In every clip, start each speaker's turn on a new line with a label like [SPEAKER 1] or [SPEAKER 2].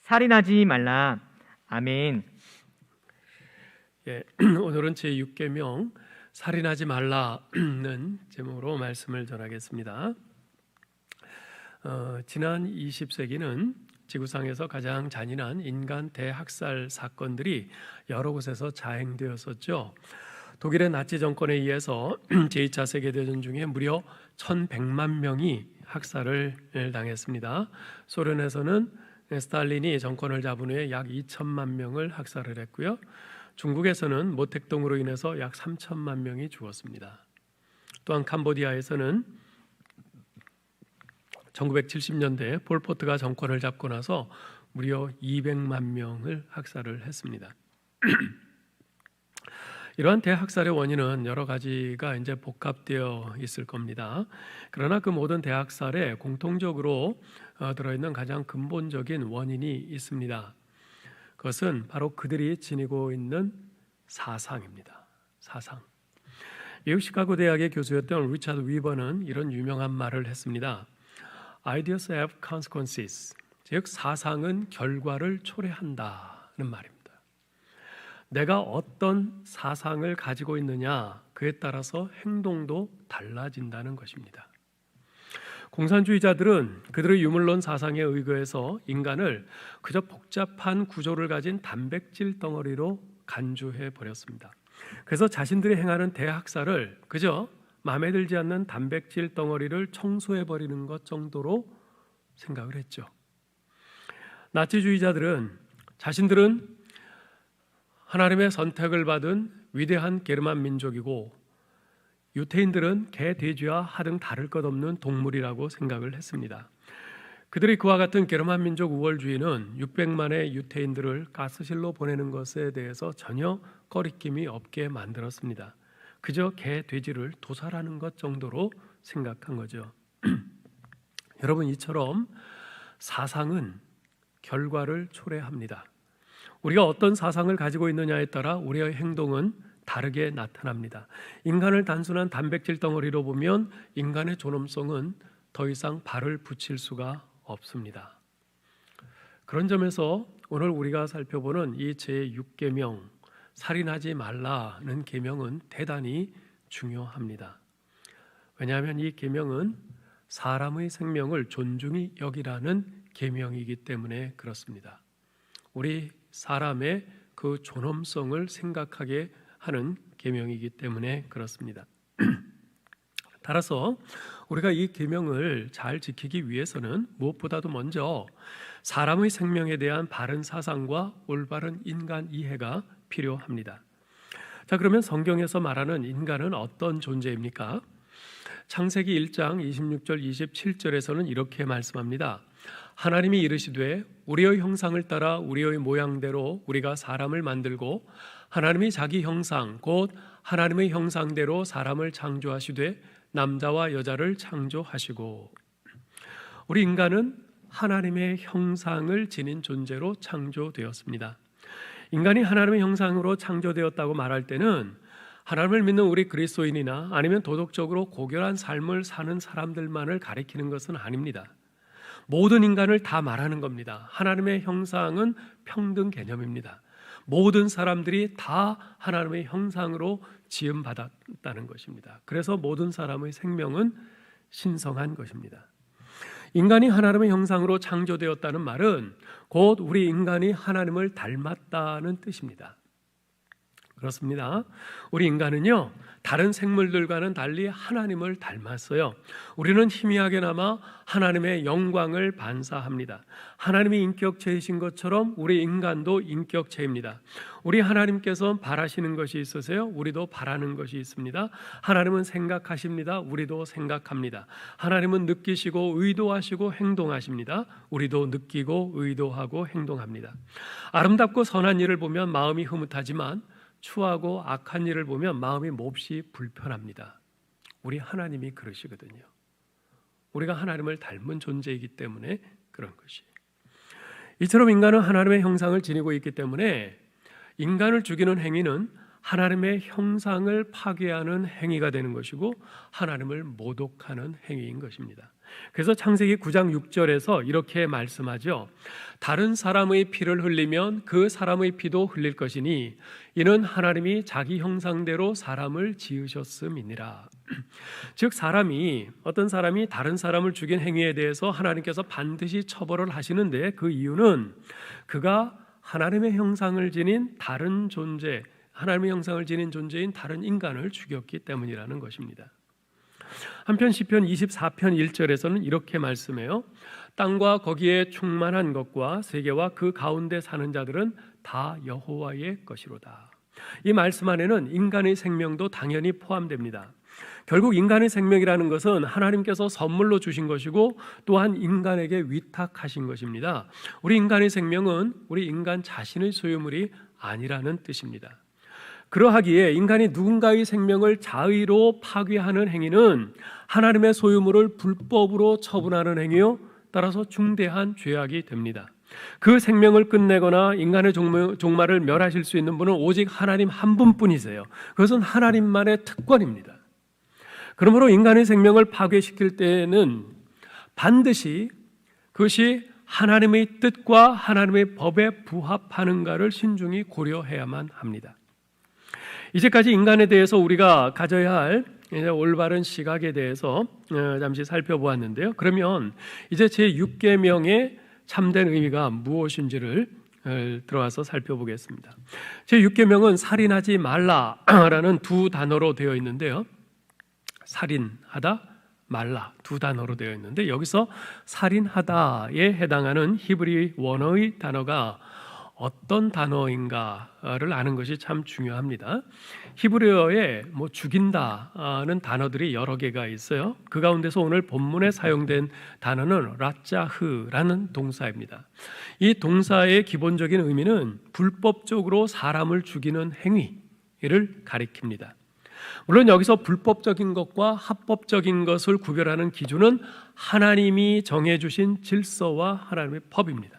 [SPEAKER 1] 살인하지 말라. 아멘.
[SPEAKER 2] 예, 오늘은 제6계명 살인하지 말라는 제목으로 말씀을 전하겠습니다. 지난 20세기는 지구상에서 가장 잔인한 인간 대학살 사건들이 여러 곳에서 자행되었었죠. 독일의 나치 정권에 의해서 제2차 세계대전 중에 무려 1100만 명이 학살을 당했습니다. 소련에서는 스탈린이 정권을 잡은 후에 약 2천만 명을 학살을 했고요. 중국에서는 모택동으로 인해서 약 3천만 명이 죽었습니다. 또한 캄보디아에서는 1970년대 폴포트가 정권을 잡고 나서 무려 200만 명을 학살을 했습니다. 이러한 대학살의 원인은 여러 가지가 이제 복합되어 있을 겁니다. 그러나 그 모든 대학살에 공통적으로 들어있는 가장 근본적인 원인이 있습니다. 그것은 바로 그들이 지니고 있는 사상입니다. 사상. 미국 시카고 대학의 교수였던 리차드 위버는 이런 유명한 말을 했습니다. Ideas have consequences. 즉 사상은 결과를 초래한다는 말입니다. 내가 어떤 사상을 가지고 있느냐 그에 따라서 행동도 달라진다는 것입니다. 공산주의자들은 그들의 유물론 사상에 의거해서 인간을 그저 복잡한 구조를 가진 단백질 덩어리로 간주해 버렸습니다. 그래서 자신들이 행하는 대학살을 그저 마음에 들지 않는 단백질 덩어리를 청소해 버리는 것 정도로 생각을 했죠. 나치주의자들은 자신들은 하나님의 선택을 받은 위대한 게르만 민족이고 유태인들은 개, 돼지와 하등 다를 것 없는 동물이라고 생각을 했습니다. 그들이 그와 같은 게르만 민족 우월주의는 600만의 유태인들을 가스실로 보내는 것에 대해서 전혀 꺼리낌이 없게 만들었습니다. 그저 개, 돼지를 도살하는 것 정도로 생각한 거죠. 여러분, 이처럼 사상은 결과를 초래합니다. 우리가 어떤 사상을 가지고 있느냐에 따라 우리의 행동은 다르게 나타납니다. 인간을 단순한 단백질 덩어리로 보면 인간의 존엄성은 더 이상 발을 붙일 수가 없습니다. 그런 점에서 오늘 우리가 살펴보는 이 제6계명 살인하지 말라는 계명은 대단히 중요합니다. 왜냐하면 이 계명은 사람의 생명을 존중히 여기라는 계명이기 때문에 그렇습니다. 우리 사람의 그 존엄성을 생각하게 하는 계명이기 때문에 그렇습니다. 따라서 우리가 이 계명을 잘 지키기 위해서는 무엇보다도 먼저 사람의 생명에 대한 바른 사상과 올바른 인간 이해가 필요합니다. 자, 그러면 성경에서 말하는 인간은 어떤 존재입니까? 창세기 1장 26절 27절에서는 이렇게 말씀합니다. 하나님이 이르시되 우리의 형상을 따라 우리의 모양대로 우리가 사람을 만들고 하나님이 자기 형상 곧 하나님의 형상대로 사람을 창조하시되 남자와 여자를 창조하시고. 우리 인간은 하나님의 형상을 지닌 존재로 창조되었습니다. 인간이 하나님의 형상으로 창조되었다고 말할 때는 하나님을 믿는 우리 그리스도인이나 아니면 도덕적으로 고결한 삶을 사는 사람들만을 가리키는 것은 아닙니다. 모든 인간을 다 말하는 겁니다. 하나님의 형상은 평등 개념입니다. 모든 사람들이 다 하나님의 형상으로 지음받았다는 것입니다. 그래서 모든 사람의 생명은 신성한 것입니다. 인간이 하나님의 형상으로 창조되었다는 말은 곧 우리 인간이 하나님을 닮았다는 뜻입니다. 그렇습니다. 우리 인간은요, 다른 생물들과는 달리 하나님을 닮았어요. 우리는 희미하게나마 하나님의 영광을 반사합니다. 하나님이 인격체이신 것처럼 우리 인간도 인격체입니다. 우리 하나님께서 바라시는 것이 있으세요. 우리도 바라는 것이 있습니다. 하나님은 생각하십니다. 우리도 생각합니다. 하나님은 느끼시고 의도하시고 행동하십니다. 우리도 느끼고 의도하고 행동합니다. 아름답고 선한 일을 보면 마음이 흐뭇하지만 추하고 악한 일을 보면 마음이 몹시 불편합니다. 우리 하나님이 그러시거든요. 우리가 하나님을 닮은 존재이기 때문에 그런 것이. 이처럼 인간은 하나님의 형상을 지니고 있기 때문에 인간을 죽이는 행위는 하나님의 형상을 파괴하는 행위가 되는 것이고 하나님을 모독하는 행위인 것입니다. 그래서 창세기 9장 6절에서 이렇게 말씀하죠. 다른 사람의 피를 흘리면 그 사람의 피도 흘릴 것이니 이는 하나님이 자기 형상대로 사람을 지으셨음이니라. 즉 어떤 사람이 다른 사람을 죽인 행위에 대해서 하나님께서 반드시 처벌을 하시는데 그 이유는 그가 하나님의 형상을 지닌 다른 존재, 하나님의 형상을 지닌 존재인 다른 인간을 죽였기 때문이라는 것입니다. 한편 시편 24편 1절에서는 이렇게 말씀해요. 땅과 거기에 충만한 것과 세계와 그 가운데 사는 자들은 다 여호와의 것이로다. 이 말씀 안에는 인간의 생명도 당연히 포함됩니다. 결국 인간의 생명이라는 것은 하나님께서 선물로 주신 것이고 또한 인간에게 위탁하신 것입니다. 우리 인간의 생명은 우리 인간 자신의 소유물이 아니라는 뜻입니다. 그러하기에 인간이 누군가의 생명을 자의로 파괴하는 행위는 하나님의 소유물을 불법으로 처분하는 행위요, 따라서 중대한 죄악이 됩니다. 그 생명을 끝내거나 인간의 종말을 멸하실 수 있는 분은 오직 하나님 한 분뿐이세요. 그것은 하나님만의 특권입니다. 그러므로 인간의 생명을 파괴시킬 때에는 반드시 그것이 하나님의 뜻과 하나님의 법에 부합하는가를 신중히 고려해야만 합니다. 이제까지 인간에 대해서 우리가 가져야 할 올바른 시각에 대해서 잠시 살펴보았는데요. 그러면 이제 제6계명의 참된 의미가 무엇인지를 들어와서 살펴보겠습니다. 제6계명은 살인하지 말라라는 두 단어로 되어 있는데요. 살인하다, 말라 두 단어로 되어 있는데 여기서 살인하다에 해당하는 히브리 원어의 단어가 어떤 단어인가를 아는 것이 참 중요합니다. 히브리어에 죽인다는 단어들이 여러 개가 있어요. 그 가운데서 오늘 본문에 사용된 단어는 라짜흐라는 동사입니다. 이 동사의 기본적인 의미는 불법적으로 사람을 죽이는 행위를 가리킵니다. 물론 여기서 불법적인 것과 합법적인 것을 구별하는 기준은 하나님이 정해주신 질서와 하나님의 법입니다.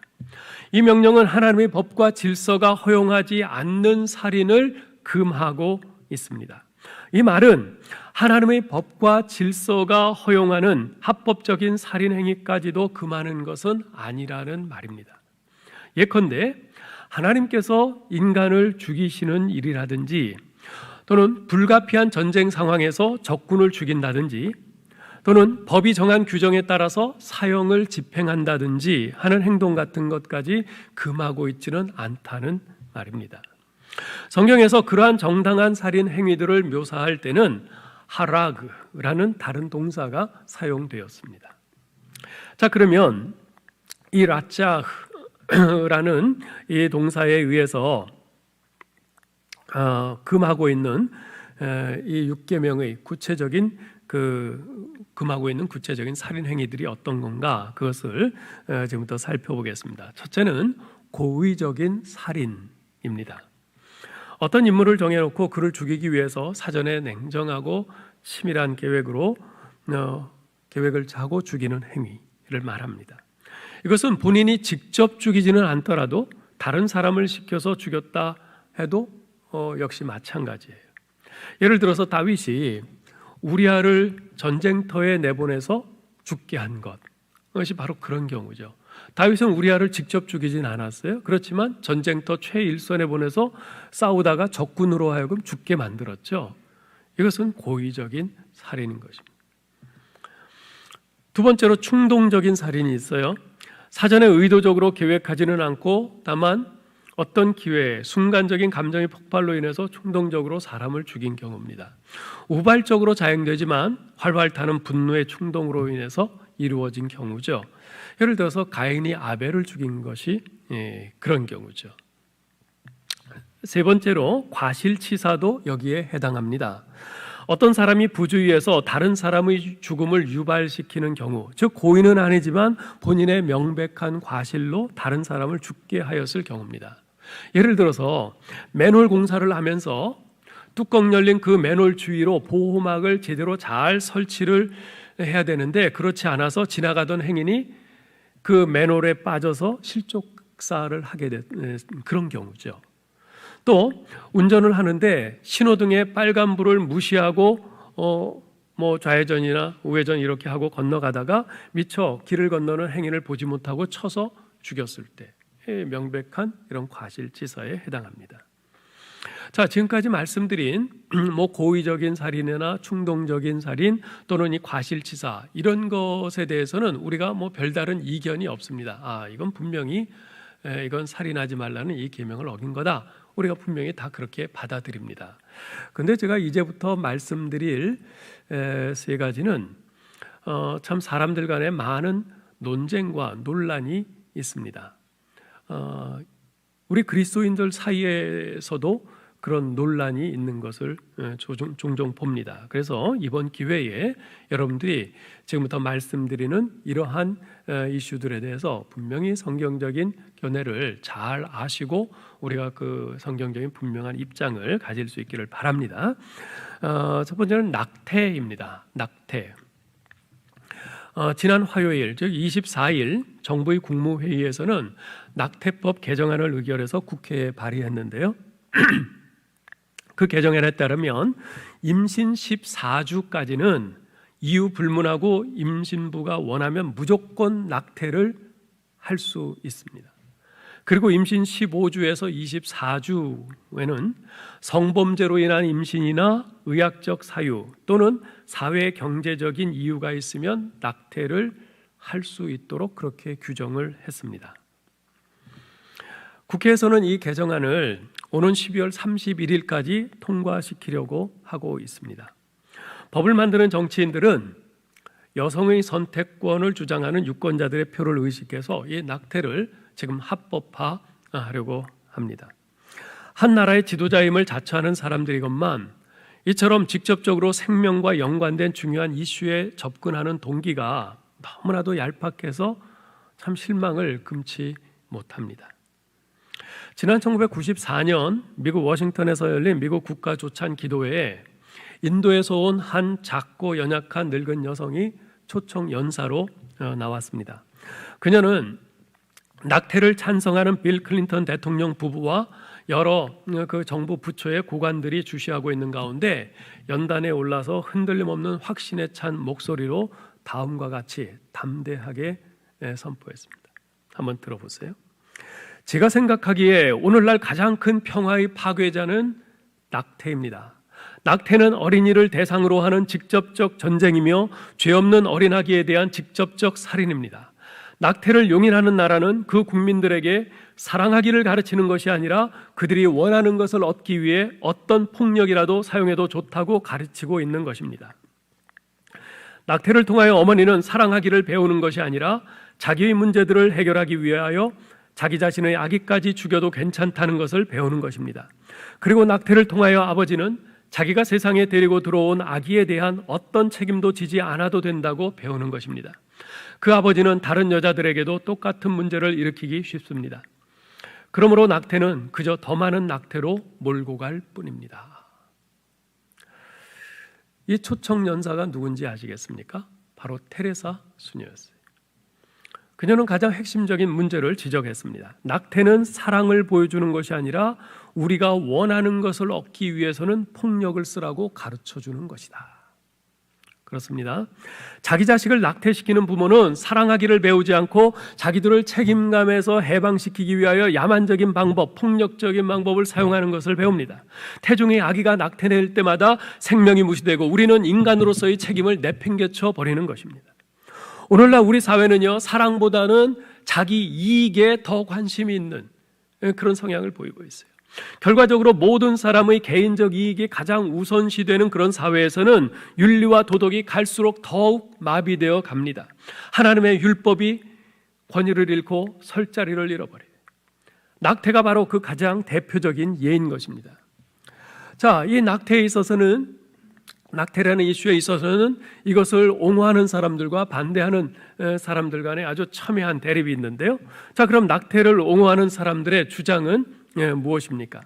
[SPEAKER 2] 이 명령은 하나님의 법과 질서가 허용하지 않는 살인을 금하고 있습니다. 이 말은 하나님의 법과 질서가 허용하는 합법적인 살인 행위까지도 금하는 것은 아니라는 말입니다. 예컨대 하나님께서 인간을 죽이시는 일이라든지 또는 불가피한 전쟁 상황에서 적군을 죽인다든지 또는 법이 정한 규정에 따라서 사형을 집행한다든지 하는 행동 같은 것까지 금하고 있지는 않다는 말입니다. 성경에서 그러한 정당한 살인 행위들을 묘사할 때는 하라그라는 다른 동사가 사용되었습니다. 자, 그러면 이 라짜흐라는 이 동사에 의해서 금하고 있는 이 6계명의 구체적인 금하고 있는 구체적인 살인 행위들이 어떤 건가, 그것을 지금부터 살펴보겠습니다. 첫째는 고의적인 살인입니다. 어떤 인물을 정해놓고 그를 죽이기 위해서 사전에 냉정하고 치밀한 계획을 짜고 죽이는 행위를 말합니다. 이것은 본인이 직접 죽이지는 않더라도 다른 사람을 시켜서 죽였다 해도 역시 마찬가지예요. 예를 들어서 다윗이 우리아를 전쟁터에 내보내서 죽게 한 것, 그것이 바로 그런 경우죠. 다윗은 우리아를 직접 죽이진 않았어요. 그렇지만 전쟁터 최일선에 보내서 싸우다가 적군으로 하여금 죽게 만들었죠. 이것은 고의적인 살인인 것입니다. 두 번째로 충동적인 살인이 있어요. 사전에 의도적으로 계획하지는 않고 다만 어떤 기회에 순간적인 감정의 폭발로 인해서 충동적으로 사람을 죽인 경우입니다. 우발적으로 자행되지만 활활 타는 분노의 충동으로 인해서 이루어진 경우죠. 예를 들어서 가인이 아벨을 죽인 것이 그런 경우죠. 세 번째로 과실치사도 여기에 해당합니다. 어떤 사람이 부주의해서 다른 사람의 죽음을 유발시키는 경우, 즉 고의는 아니지만 본인의 명백한 과실로 다른 사람을 죽게 하였을 경우입니다. 예를 들어서 맨홀 공사를 하면서 뚜껑 열린 그 맨홀 주위로 보호막을 제대로 잘 설치를 해야 되는데 그렇지 않아서 지나가던 행인이 그 맨홀에 빠져서 실족사를 하게 된 그런 경우죠. 또 운전을 하는데 신호등의 빨간불을 무시하고 뭐 좌회전이나 우회전 이렇게 하고 건너가다가 미처 길을 건너는 행인을 보지 못하고 쳐서 죽였을 때 명백한 이런 과실치사에 해당합니다. 자, 지금까지 말씀드린 뭐 고의적인 살인이나 충동적인 살인 또는 이 과실치사 이런 것에 대해서는 우리가 뭐 별다른 이견이 없습니다. 이건 분명히 이건 살인하지 말라는 이 계명을 어긴 거다. 우리가 분명히 다 그렇게 받아들입니다. 그런데 제가 이제부터 말씀드릴 세 가지는 참 사람들 간에 많은 논쟁과 논란이 있습니다. 우리 그리스도인들 사이에서도 그런 논란이 있는 것을 종종 봅니다. 그래서 이번 기회에 여러분들이 지금부터 말씀드리는 이러한 이슈들에 대해서 분명히 성경적인 견해를 잘 아시고 우리가 그 성경적인 분명한 입장을 가질 수 있기를 바랍니다. 첫 번째는 낙태입니다. 낙태. 지난 화요일, 즉 24일 정부의 국무회의에서는 낙태법 개정안을 의결해서 국회에 발의했는데요. 그 개정안에 따르면 임신 14주까지는 이유 불문하고 임신부가 원하면 무조건 낙태를 할 수 있습니다. 그리고 임신 15주에서 24주에는 성범죄로 인한 임신이나 의학적 사유 또는 사회 경제적인 이유가 있으면 낙태를 할 수 있도록 그렇게 규정을 했습니다. 국회에서는 이 개정안을 오는 12월 31일까지 통과시키려고 하고 있습니다. 법을 만드는 정치인들은 여성의 선택권을 주장하는 유권자들의 표를 의식해서 이 낙태를 지금 합법화하려고 합니다. 한 나라의 지도자임을 자처하는 사람들이건만 이처럼 직접적으로 생명과 연관된 중요한 이슈에 접근하는 동기가 너무나도 얄팍해서 참 실망을 금치 못합니다. 지난 1994년 미국 워싱턴에서 열린 미국 국가조찬 기도회에 인도에서 온 한 작고 연약한 늙은 여성이 초청 연사로 나왔습니다. 그녀는 낙태를 찬성하는 빌 클린턴 대통령 부부와 여러 그 정부 부처의 고관들이 주시하고 있는 가운데 연단에 올라서 흔들림 없는 확신에 찬 목소리로 다음과 같이 담대하게 선포했습니다. 한번 들어보세요. 제가 생각하기에 오늘날 가장 큰 평화의 파괴자는 낙태입니다. 낙태는 어린이를 대상으로 하는 직접적 전쟁이며 죄 없는 어린 아기에 대한 직접적 살인입니다. 낙태를 용인하는 나라는 그 국민들에게 사랑하기를 가르치는 것이 아니라 그들이 원하는 것을 얻기 위해 어떤 폭력이라도 사용해도 좋다고 가르치고 있는 것입니다. 낙태를 통하여 어머니는 사랑하기를 배우는 것이 아니라 자기의 문제들을 해결하기 위하여 자기 자신의 아기까지 죽여도 괜찮다는 것을 배우는 것입니다. 그리고 낙태를 통하여 아버지는 자기가 세상에 데리고 들어온 아기에 대한 어떤 책임도 지지 않아도 된다고 배우는 것입니다. 그 아버지는 다른 여자들에게도 똑같은 문제를 일으키기 쉽습니다. 그러므로 낙태는 그저 더 많은 낙태로 몰고 갈 뿐입니다. 이 초청 연사가 누군지 아시겠습니까? 바로 테레사 수녀였어요. 그녀는 가장 핵심적인 문제를 지적했습니다. 낙태는 사랑을 보여주는 것이 아니라 우리가 원하는 것을 얻기 위해서는 폭력을 쓰라고 가르쳐주는 것이다. 그렇습니다. 자기 자식을 낙태시키는 부모는 사랑하기를 배우지 않고 자기들을 책임감에서 해방시키기 위하여 야만적인 방법, 폭력적인 방법을 사용하는 것을 배웁니다. 태중의 아기가 낙태될 때마다 생명이 무시되고 우리는 인간으로서의 책임을 내팽개쳐 버리는 것입니다. 오늘날 우리 사회는요, 사랑보다는 자기 이익에 더 관심이 있는 그런 성향을 보이고 있어요. 결과적으로 모든 사람의 개인적 이익이 가장 우선시되는 그런 사회에서는 윤리와 도덕이 갈수록 더욱 마비되어 갑니다. 하나님의 율법이 권위를 잃고 설 자리를 잃어버려요. 낙태가 바로 그 가장 대표적인 예인 것입니다. 자, 이 낙태에 있어서는 낙태라는 이슈에 있어서는 이것을 옹호하는 사람들과 반대하는 사람들 간에 아주 첨예한 대립이 있는데요. 자, 그럼 낙태를 옹호하는 사람들의 주장은 무엇입니까?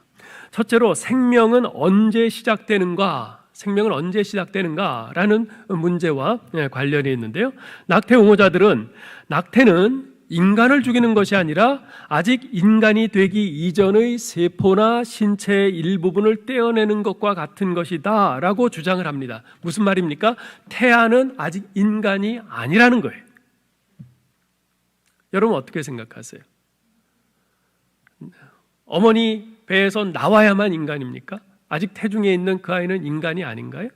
[SPEAKER 2] 첫째로 생명은 언제 시작되는가라는 문제와 관련이 있는데요. 낙태 옹호자들은 낙태는 인간을 죽이는 것이 아니라 아직 인간이 되기 이전의 세포나 신체의 일부분을 떼어내는 것과 같은 것이다 라고 주장을 합니다. 무슨 말입니까? 태아는 아직 인간이 아니라는 거예요. 여러분 어떻게 생각하세요? 어머니 배에서 나와야만 인간입니까? 아직 태중에 있는 그 아이는 인간이 아닌가요?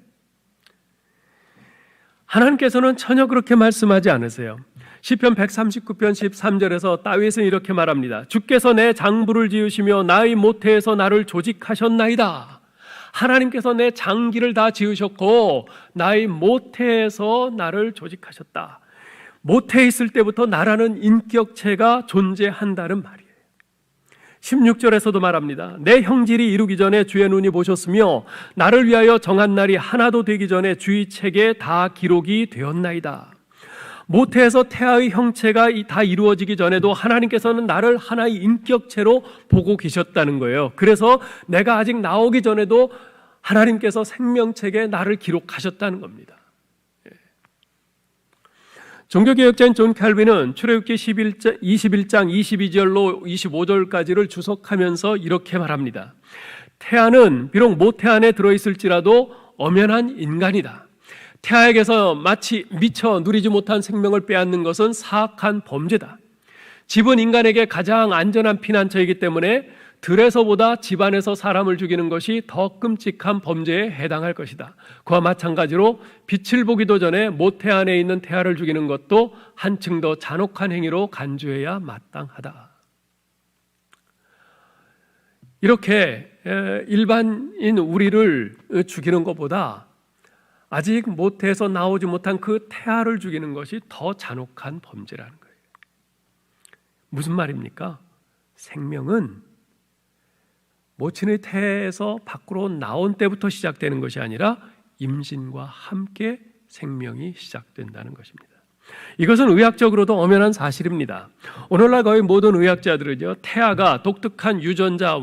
[SPEAKER 2] 하나님께서는 전혀 그렇게 말씀하지 않으세요. 시편 139편 13절에서 다윗은 이렇게 말합니다. 주께서 내 장부를 지으시며 나의 모태에서 나를 조직하셨나이다. 하나님께서 내 장기를 다 지으셨고 나의 모태에서 나를 조직하셨다. 모태에 있을 때부터 나라는 인격체가 존재한다는 말이에요. 16절에서도 말합니다. 내 형질이 이루기 전에 주의 눈이 보셨으며 나를 위하여 정한 날이 하나도 되기 전에 주의 책에 다 기록이 되었나이다. 모태에서 태아의 형체가 다 이루어지기 전에도 하나님께서는 나를 하나의 인격체로 보고 계셨다는 거예요. 그래서 내가 아직 나오기 전에도 하나님께서 생명책에 나를 기록하셨다는 겁니다. 종교개혁자인 존 칼빈은 출애굽기 21장 22절로 25절까지를 주석하면서 이렇게 말합니다. 태아는 비록 모태 안에 들어있을지라도 엄연한 인간이다. 태아에게서 마치 미처 누리지 못한 생명을 빼앗는 것은 사악한 범죄다. 집은 인간에게 가장 안전한 피난처이기 때문에 들에서보다 집안에서 사람을 죽이는 것이 더 끔찍한 범죄에 해당할 것이다. 그와 마찬가지로 빛을 보기도 전에 모태 안에 있는 태아를 죽이는 것도 한층 더 잔혹한 행위로 간주해야 마땅하다. 이렇게 일반인 우리를 죽이는 것보다 아직 모태에서 나오지 못한 그 태아를 죽이는 것이 더 잔혹한 범죄라는 거예요. 무슨 말입니까? 생명은 모친의 태에서 밖으로 나온 때부터 시작되는 것이 아니라 임신과 함께 생명이 시작된다는 것입니다. 이것은 의학적으로도 엄연한 사실입니다. 오늘날 거의 모든 의학자들은요, 태아가 독특한 유전자,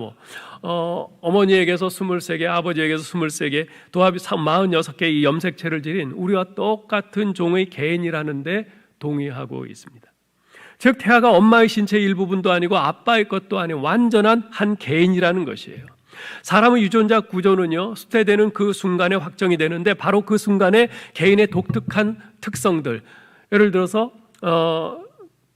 [SPEAKER 2] 어머니에게서 23개, 아버지에게서 23개, 도합이 46개의 염색체를 지닌 우리와 똑같은 종의 개인이라는 데 동의하고 있습니다. 즉 태아가 엄마의 신체의 일부분도 아니고 아빠의 것도 아닌 완전한 한 개인이라는 것이에요. 사람의 유전자 구조는요, 수태되는 그 순간에 확정이 되는데 바로 그 순간에 개인의 독특한 특성들, 예를 들어서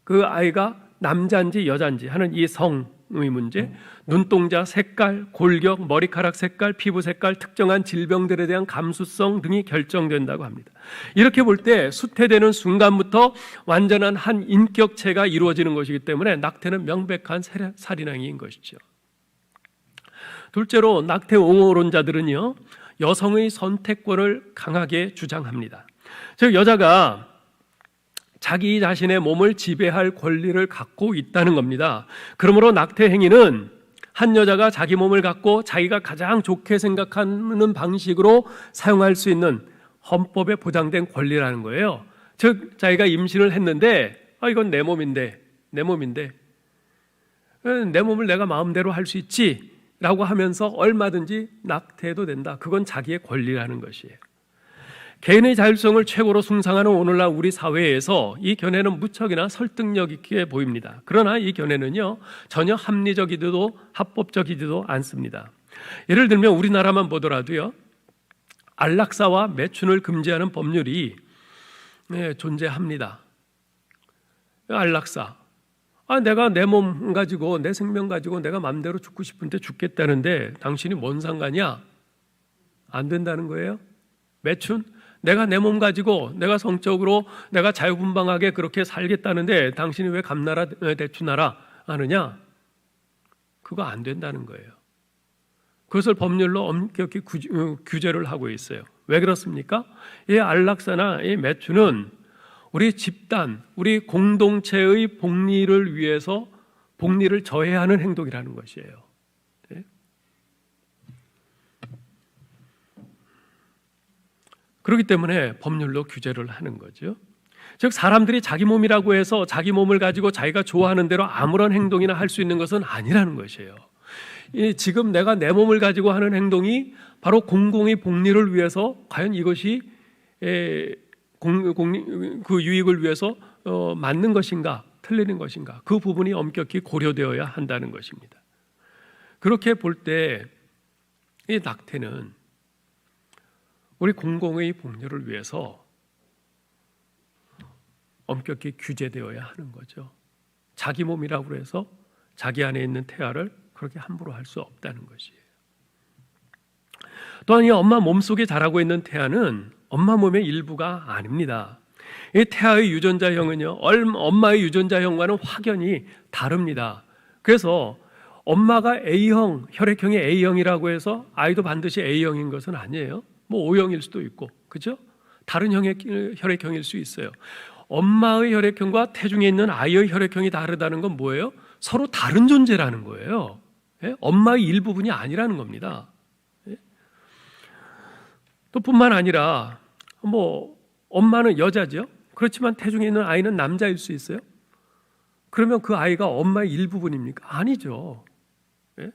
[SPEAKER 2] 그 아이가 남자인지 여자인지 하는 이 성의 문제, 눈동자 색깔, 골격, 머리카락 색깔, 피부 색깔, 특정한 질병들에 대한 감수성 등이 결정된다고 합니다. 이렇게 볼 때 수태되는 순간부터 완전한 한 인격체가 이루어지는 것이기 때문에 낙태는 명백한 살인행위인 것이죠. 둘째로 낙태 옹호론자들은요, 여성의 선택권을 강하게 주장합니다. 즉 여자가 자기 자신의 몸을 지배할 권리를 갖고 있다는 겁니다. 그러므로 낙태 행위는 한 여자가 자기 몸을 갖고 자기가 가장 좋게 생각하는 방식으로 사용할 수 있는 헌법에 보장된 권리라는 거예요. 즉 자기가 임신을 했는데 이건 내 몸인데 내 몸을 내가 마음대로 할 수 있지 라고 하면서 얼마든지 낙태해도 된다. 그건 자기의 권리라는 것이에요. 개인의 자율성을 최고로 숭상하는 오늘날 우리 사회에서 이 견해는 무척이나 설득력 있게 보입니다. 그러나 이 견해는요, 전혀 합리적이지도 합법적이지도 않습니다. 예를 들면 우리나라만 보더라도요, 안락사와 매춘을 금지하는 법률이 존재합니다. 안락사, 내가 내 몸 가지고 내 생명 가지고 내가 마음대로 죽고 싶은데 죽겠다는데 당신이 뭔 상관이야? 안 된다는 거예요. 매춘, 내가 내 몸 가지고 내가 성적으로 내가 자유분방하게 그렇게 살겠다는데 당신이 왜 감나라 대추나라 하느냐? 그거 안 된다는 거예요. 그것을 법률로 엄격히 규제를 하고 있어요. 왜 그렇습니까? 이 안락사나 이 매춘은 우리 집단, 우리 공동체의 복리를 위해서 복리를 저해하는 행동이라는 것이에요. 네? 그렇기 때문에 법률로 규제를 하는 거죠. 즉 사람들이 자기 몸이라고 해서 자기 몸을 가지고 자기가 좋아하는 대로 아무런 행동이나 할 수 있는 것은 아니라는 것이에요. 지금 내가 내 몸을 가지고 하는 행동이 바로 공공의 복리를 위해서 과연 이것이 그 유익을 위해서 맞는 것인가? 틀리는 것인가? 그 부분이 엄격히 고려되어야 한다는 것입니다. 그렇게 볼 때 이 낙태는 우리 공공의 복리를 위해서 엄격히 규제되어야 하는 거죠. 자기 몸이라고 해서 자기 안에 있는 태아를 그렇게 함부로 할 수 없다는 것이에요. 또한 이 엄마 몸속에 자라고 있는 태아는 엄마 몸의 일부가 아닙니다. 이 태아의 유전자형은요, 엄마의 유전자형과는 확연히 다릅니다. 그래서 엄마가 A형, 혈액형이 A형이라고 해서 아이도 반드시 A형인 것은 아니에요. 뭐 O형일 수도 있고, 그죠? 다른 혈액형일 수 있어요. 엄마의 혈액형과 태중에 있는 아이의 혈액형이 다르다는 건 뭐예요? 서로 다른 존재라는 거예요. 예? 엄마의 일부분이 아니라는 겁니다. 예? 또 뿐만 아니라 뭐 엄마는 여자죠. 그렇지만 태중에 있는 아이는 남자일 수 있어요. 그러면 그 아이가 엄마의 일부분입니까? 아니죠. 예?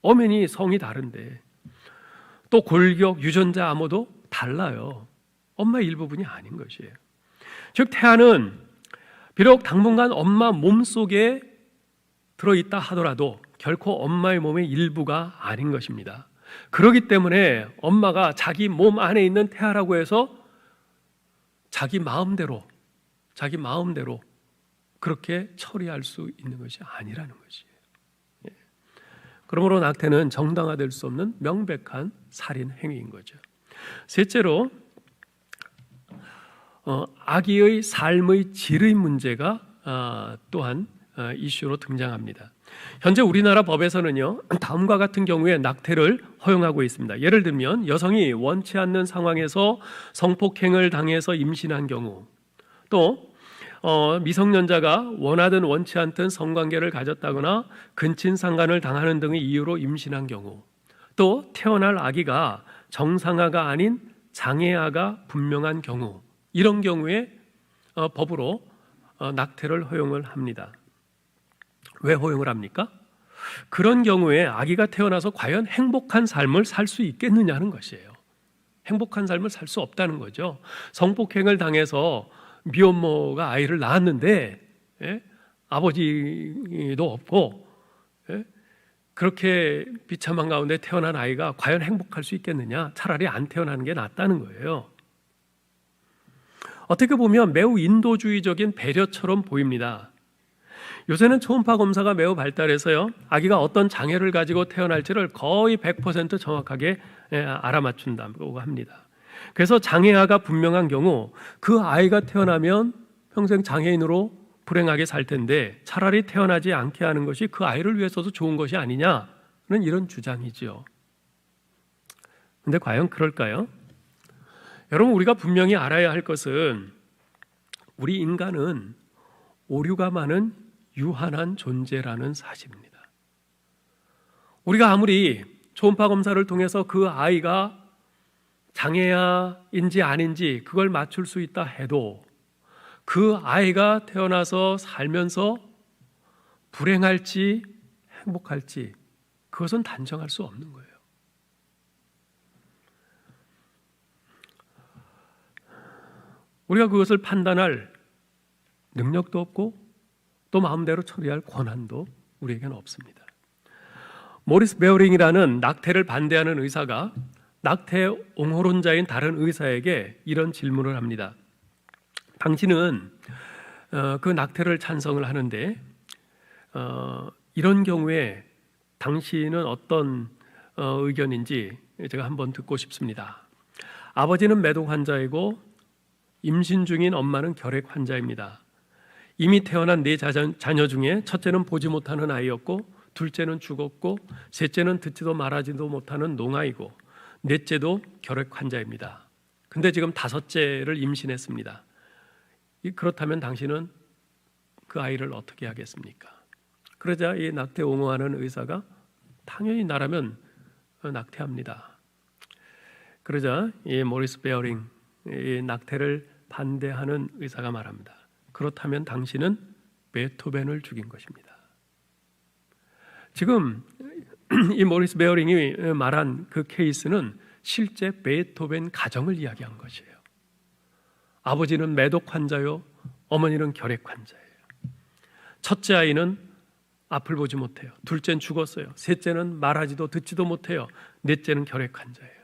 [SPEAKER 2] 엄연히 성이 다른데 또 골격, 유전자 암호도 달라요. 엄마의 일부분이 아닌 것이에요. 즉 태아는 비록 당분간 엄마 몸속에 들어있다 하더라도 결코 엄마의 몸의 일부가 아닌 것입니다. 그렇기 때문에 엄마가 자기 몸 안에 있는 태아라고 해서 자기 마음대로 그렇게 처리할 수 있는 것이 아니라는 것이에요. 예. 그러므로 낙태는 정당화될 수 없는 명백한 살인 행위인 거죠. 셋째로 아기의 삶의 질의 문제가 또한 이슈로 등장합니다. 현재 우리나라 법에서는요, 다음과 같은 경우에 낙태를 허용하고 있습니다. 예를 들면 여성이 원치 않는 상황에서 성폭행을 당해서 임신한 경우, 또 미성년자가 원하든 원치 않든 성관계를 가졌다거나 근친상간을 당하는 등의 이유로 임신한 경우, 또 태어날 아기가 정상아가 아닌 장애아가 분명한 경우, 이런 경우에 법으로 낙태를 허용을 합니다. 왜 허용을 합니까? 그런 경우에 아기가 태어나서 과연 행복한 삶을 살 수 있겠느냐는 것이에요. 행복한 삶을 살 수 없다는 거죠. 성폭행을 당해서 미혼모가 아이를 낳았는데 아버지도 없고 그렇게 비참한 가운데 태어난 아이가 과연 행복할 수 있겠느냐? 차라리 안 태어나는 게 낫다는 거예요. 어떻게 보면 매우 인도주의적인 배려처럼 보입니다. 요새는 초음파 검사가 매우 발달해서요, 아기가 어떤 장애를 가지고 태어날지를 거의 100% 정확하게 알아맞춘다고 합니다. 그래서 장애아가 분명한 경우 그 아이가 태어나면 평생 장애인으로 불행하게 살 텐데 차라리 태어나지 않게 하는 것이 그 아이를 위해서도 좋은 것이 아니냐는 이런 주장이죠. 그런데 과연 그럴까요? 여러분, 우리가 분명히 알아야 할 것은 우리 인간은 오류가 많은 유한한 존재라는 사실입니다. 우리가 아무리 초음파 검사를 통해서 그 아이가 장애아인지 아닌지 그걸 맞출 수 있다 해도 그 아이가 태어나서 살면서 불행할지 행복할지 그것은 단정할 수 없는 거예요. 우리가 그것을 판단할 능력도 없고 또 마음대로 처리할 권한도 우리에게는 없습니다. 모리스 베어링이라는 낙태를 반대하는 의사가 낙태 옹호론자인 다른 의사에게 이런 질문을 합니다. 당신은 그 낙태를 찬성을 하는데 이런 경우에 당신은 어떤 의견인지 제가 한번 듣고 싶습니다. 아버지는 매독 환자이고 임신 중인 엄마는 결핵 환자입니다. 이미 태어난 네 자녀 중에 첫째는 보지 못하는 아이였고 둘째는 죽었고 셋째는 듣지도 말하지도 못하는 농아이고 넷째도 결핵 환자입니다. 근데 지금 다섯째를 임신했습니다. 그렇다면 당신은 그 아이를 어떻게 하겠습니까? 그러자 이 낙태 옹호하는 의사가 당연히 나라면 낙태합니다. 그러자 이 모리스 베어링, 이 낙태를 반대하는 의사가 말합니다. 그렇다면 당신은 베토벤을 죽인 것입니다. 지금 이 모리스 베어링이 말한 그 케이스는 실제 베토벤 가정을 이야기한 것이에요. 아버지는 매독 환자요, 어머니는 결핵 환자예요. 첫째 아이는 앞을 보지 못해요. 둘째는 죽었어요. 셋째는 말하지도 듣지도 못해요. 넷째는 결핵환자예요.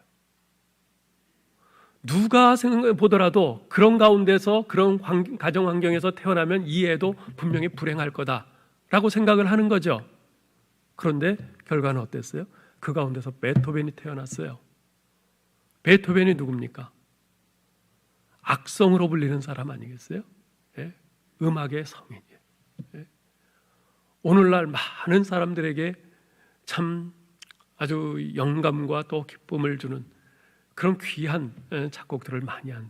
[SPEAKER 2] 누가 보더라도 그런 가운데서 그런 가정 환경에서 태어나면 이 애도 분명히 불행할 거다라고 생각을 하는 거죠. 그런데 결과는 어땠어요? 그 가운데서 베토벤이 태어났어요. 베토벤이 누굽니까? 악성으로 불리는 사람 아니겠어요? 예? 음악의 성인이에요. 예? 오늘날 많은 사람들에게 참 아주 영감과 또 기쁨을 주는 그런 귀한 작곡들을 많이 한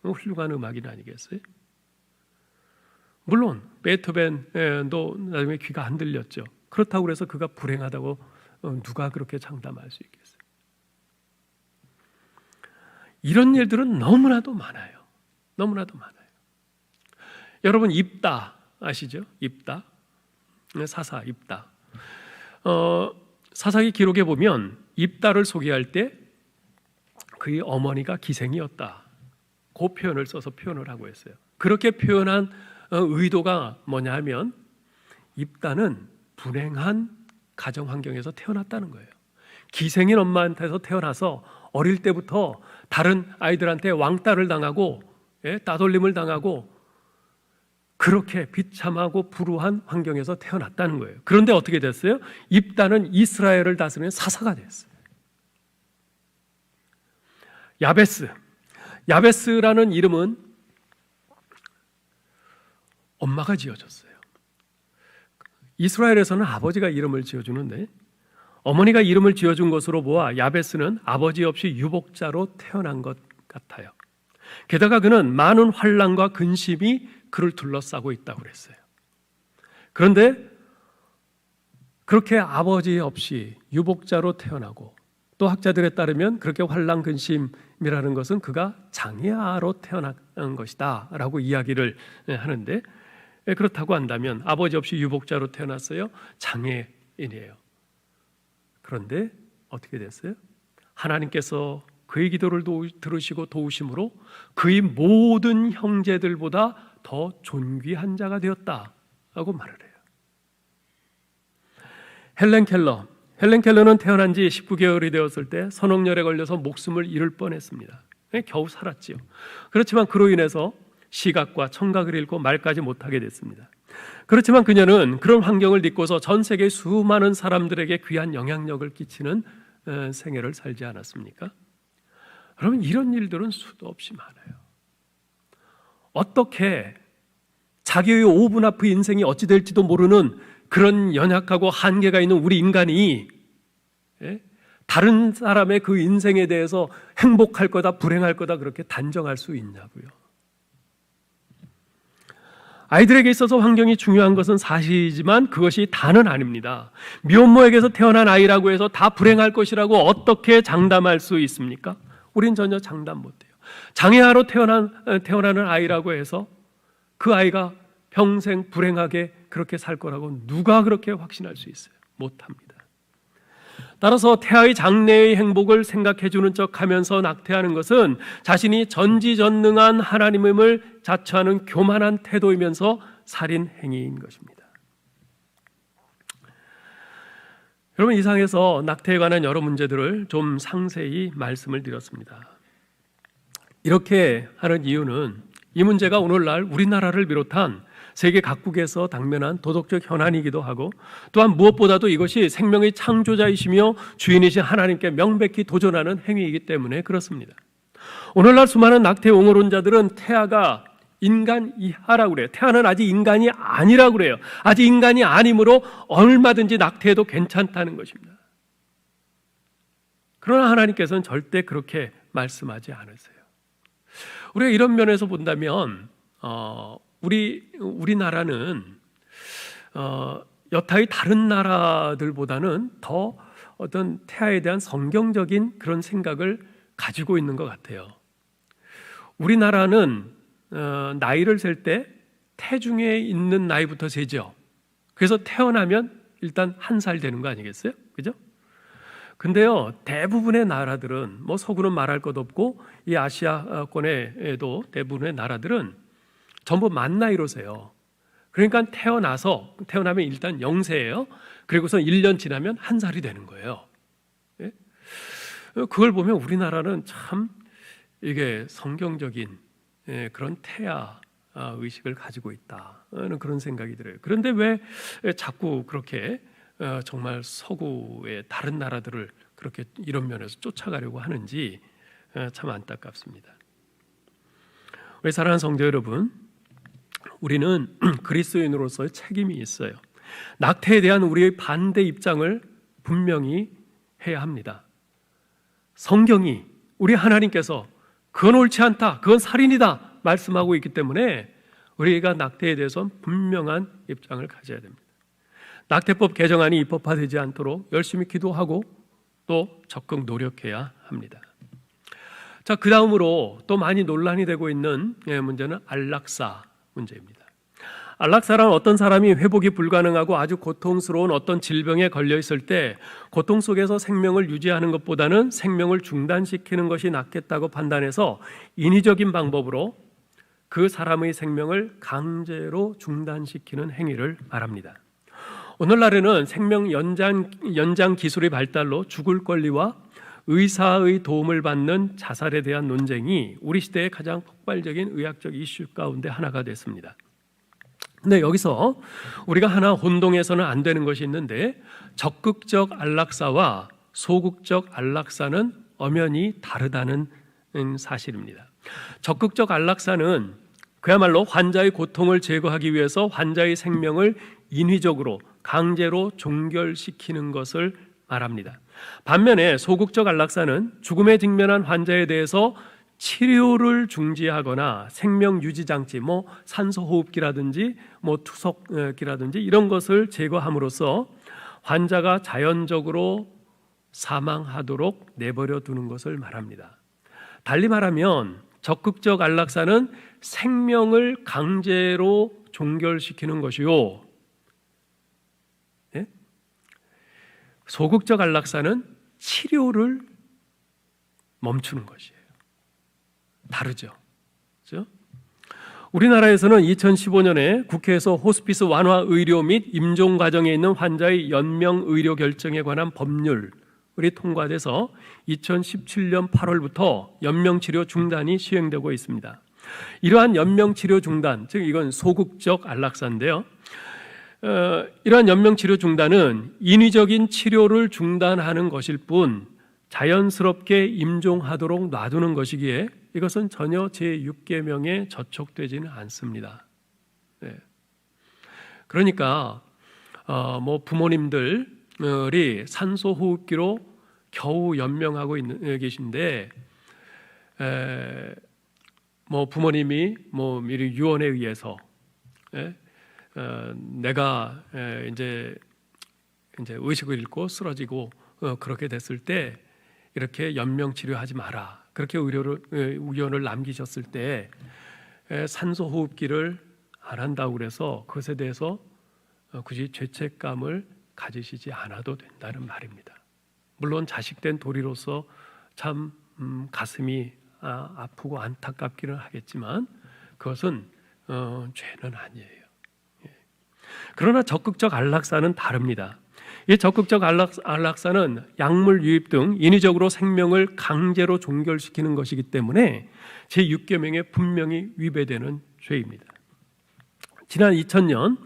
[SPEAKER 2] 훌륭한 음악인 아니겠어요? 물론 베토벤도 나중에 귀가 안 들렸죠. 그렇다고 해서 그가 불행하다고 누가 그렇게 장담할 수 있겠어요? 이런 일들은 너무나도 많아요. 너무나도 많아요. 여러분 입다 아시죠? 입다, 사사 입다. 사사기 기록에 보면 입다를 소개할 때 그의 어머니가 기생이었다. 그 표현을 써서 표현을 하고 있어요. 그렇게 표현한 의도가 뭐냐 하면 입다는 불행한 가정 환경에서 태어났다는 거예요. 기생인 엄마한테서 태어나서 어릴 때부터 다른 아이들한테 왕따를 당하고 따돌림을 당하고 그렇게 비참하고 불우한 환경에서 태어났다는 거예요. 그런데 어떻게 됐어요? 입다는 이스라엘을 다스리는 사사가 됐어요. 야베스라는 이름은 엄마가 지어줬어요. 이스라엘에서는 아버지가 이름을 지어주는데 어머니가 이름을 지어준 것으로 보아 야베스는 아버지 없이 유복자로 태어난 것 같아요. 게다가 그는 많은 환난과 근심이 그를 둘러싸고 있다고 그랬어요. 그런데 그렇게 아버지 없이 유복자로 태어나고 또 학자들에 따르면 그렇게 환난 근심이라는 것은 그가 장애아로 태어난 것이다 라고 이야기를 하는데, 그렇다고 한다면 아버지 없이 유복자로 태어났어요. 장애인이에요. 그런데 어떻게 됐어요? 하나님께서 그의 기도를 들으시고 도우심으로 그의 모든 형제들보다 더 존귀한 자가 되었다라고 말을 해요. 헬렌 켈러는 태어난 지 19개월이 되었을 때 선홍열에 걸려서 목숨을 잃을 뻔했습니다. 겨우 살았지요. 그렇지만 그로 인해서 시각과 청각을 잃고 말까지 못하게 됐습니다. 그렇지만 그녀는 그런 환경을 딛고서 전 세계 수많은 사람들에게 귀한 영향력을 끼치는 생애를 살지 않았습니까? 여러분, 이런 일들은 수도 없이 많아요. 어떻게 자기의 5분 앞의 인생이 어찌 될지도 모르는 그런 연약하고 한계가 있는 우리 인간이 다른 사람의 그 인생에 대해서 행복할 거다 불행할 거다 그렇게 단정할 수 있냐고요. 아이들에게 있어서 환경이 중요한 것은 사실이지만 그것이 다는 아닙니다. 미혼모에게서 태어난 아이라고 해서 다 불행할 것이라고 어떻게 장담할 수 있습니까? 우린 전혀 장담 못해요. 장애아로 태어나는 아이라고 해서 그 아이가 평생 불행하게 그렇게 살 거라고 누가 그렇게 확신할 수 있어요? 못합니다. 따라서 태아의 장래의 행복을 생각해 주는 척하면서 낙태하는 것은 자신이 전지전능한 하나님임을 자처하는 교만한 태도이면서 살인 행위인 것입니다. 여러분, 이상에서 낙태에 관한 여러 문제들을 좀 상세히 말씀을 드렸습니다. 이렇게 하는 이유는 이 문제가 오늘날 우리나라를 비롯한 세계 각국에서 당면한 도덕적 현안이기도 하고, 또한 무엇보다도 이것이 생명의 창조자이시며 주인이신 하나님께 명백히 도전하는 행위이기 때문에 그렇습니다. 오늘날 수많은 낙태 옹호론자들은 태아가 인간 이하라고 그래요. 태아는 아직 인간이 아니라고 그래요. 아직 인간이 아니므로 얼마든지 낙태해도 괜찮다는 것입니다. 그러나 하나님께서는 절대 그렇게 말씀하지 않으세요. 우리가 이런 면에서 본다면 우리나라는 여타의 다른 나라들보다는 더 어떤 태아에 대한 성경적인 그런 생각을 가지고 있는 것 같아요. 우리나라는 나이를 셀 때 태중에 있는 나이부터 세죠. 그래서 태어나면 일단 1살 되는 거 아니겠어요? 그죠? 근데요, 대부분의 나라들은 뭐 서구는 말할 것 없고 이 아시아권에도 대부분의 나라들은 전부 만 나이로 세요. 그러니까 태어나면 일단 0세예요. 그리고서 1년 지나면 1살이 되는 거예요. 예? 그걸 보면 우리나라는 참 이게 성경적인 그런 태아 의식을 가지고 있다는 그런 생각이 들어요. 그런데 왜 자꾸 그렇게 정말 서구의 다른 나라들을 그렇게 이런 면에서 쫓아가려고 하는지 참 안타깝습니다. 우리 사랑하는 성도 여러분, 우리는 그리스도인으로서의 책임이 있어요. 낙태에 대한 우리의 반대 입장을 분명히 해야 합니다. 성경이, 우리 하나님께서 그건 옳지 않다, 그건 살인이다 말씀하고 있기 때문에 우리가 낙태에 대해서는 분명한 입장을 가져야 됩니다. 낙태법 개정안이 입법화되지 않도록 열심히 기도하고 또 적극 노력해야 합니다. 자, 그 다음으로 또 많이 논란이 되고 있는 문제는 안락사 문제입니다. 안락사란 어떤 사람이 회복이 불가능하고 아주 고통스러운 어떤 질병에 걸려 있을 때 고통 속에서 생명을 유지하는 것보다는 생명을 중단시키는 것이 낫겠다고 판단해서 인위적인 방법으로 그 사람의 생명을 강제로 중단시키는 행위를 말합니다. 오늘날에는 생명 연장 기술의 발달로 죽을 권리와 의사의 도움을 받는 자살에 대한 논쟁이 우리 시대의 가장 폭발적인 의학적 이슈 가운데 하나가 됐습니다. 근데 여기서 우리가 하나 혼동해서는 안 되는 것이 있는데, 적극적 안락사와 소극적 안락사는 엄연히 다르다는 사실입니다. 적극적 안락사는 그야말로 환자의 고통을 제거하기 위해서 환자의 생명을 인위적으로 강제로 종결시키는 것을 말합니다. 반면에 소극적 안락사는 죽음에 직면한 환자에 대해서 치료를 중지하거나 생명 유지 장치, 산소 호흡기라든지 투석기라든지 이런 것을 제거함으로써 환자가 자연적으로 사망하도록 내버려 두는 것을 말합니다. 달리 말하면 적극적 안락사는 생명을 강제로 종결시키는 것이요, 소극적 안락사는 치료를 멈추는 것이에요. 다르죠. 그렇죠? 우리나라에서는 2015년에 국회에서 호스피스 완화 의료 및 임종 과정에 있는 환자의 연명 의료 결정에 관한 법률이 통과돼서 2017년 8월부터 연명치료 중단이 시행되고 있습니다. 이러한 연명치료 중단, 즉 이건 소극적 안락사인데요. 이러한 연명치료 중단은 인위적인 치료를 중단하는 것일 뿐 자연스럽게 임종하도록 놔두는 것이기에 이것은 전혀 제6계명에 저촉되지는 않습니다. 네. 그러니까 부모님들이 산소호흡기로 겨우 연명하고 계신데 부모님이 미리 유언에 의해서 내가 이제 의식을 잃고 쓰러지고 그렇게 됐을 때 이렇게 연명 치료하지 마라, 그렇게 의견을 남기셨을 때 산소 호흡기를 안 한다고 그래서 그것에 대해서 굳이 죄책감을 가지시지 않아도 된다는 말입니다. 물론 자식된 도리로서 참 가슴이 아프고 안타깝기는 하겠지만 그것은 죄는 아니에요. 그러나 적극적 안락사는 다릅니다. 이 적극적 안락사는 약물 유입 등 인위적으로 생명을 강제로 종결시키는 것이기 때문에 제6계명에 분명히 위배되는 죄입니다. 지난 2000년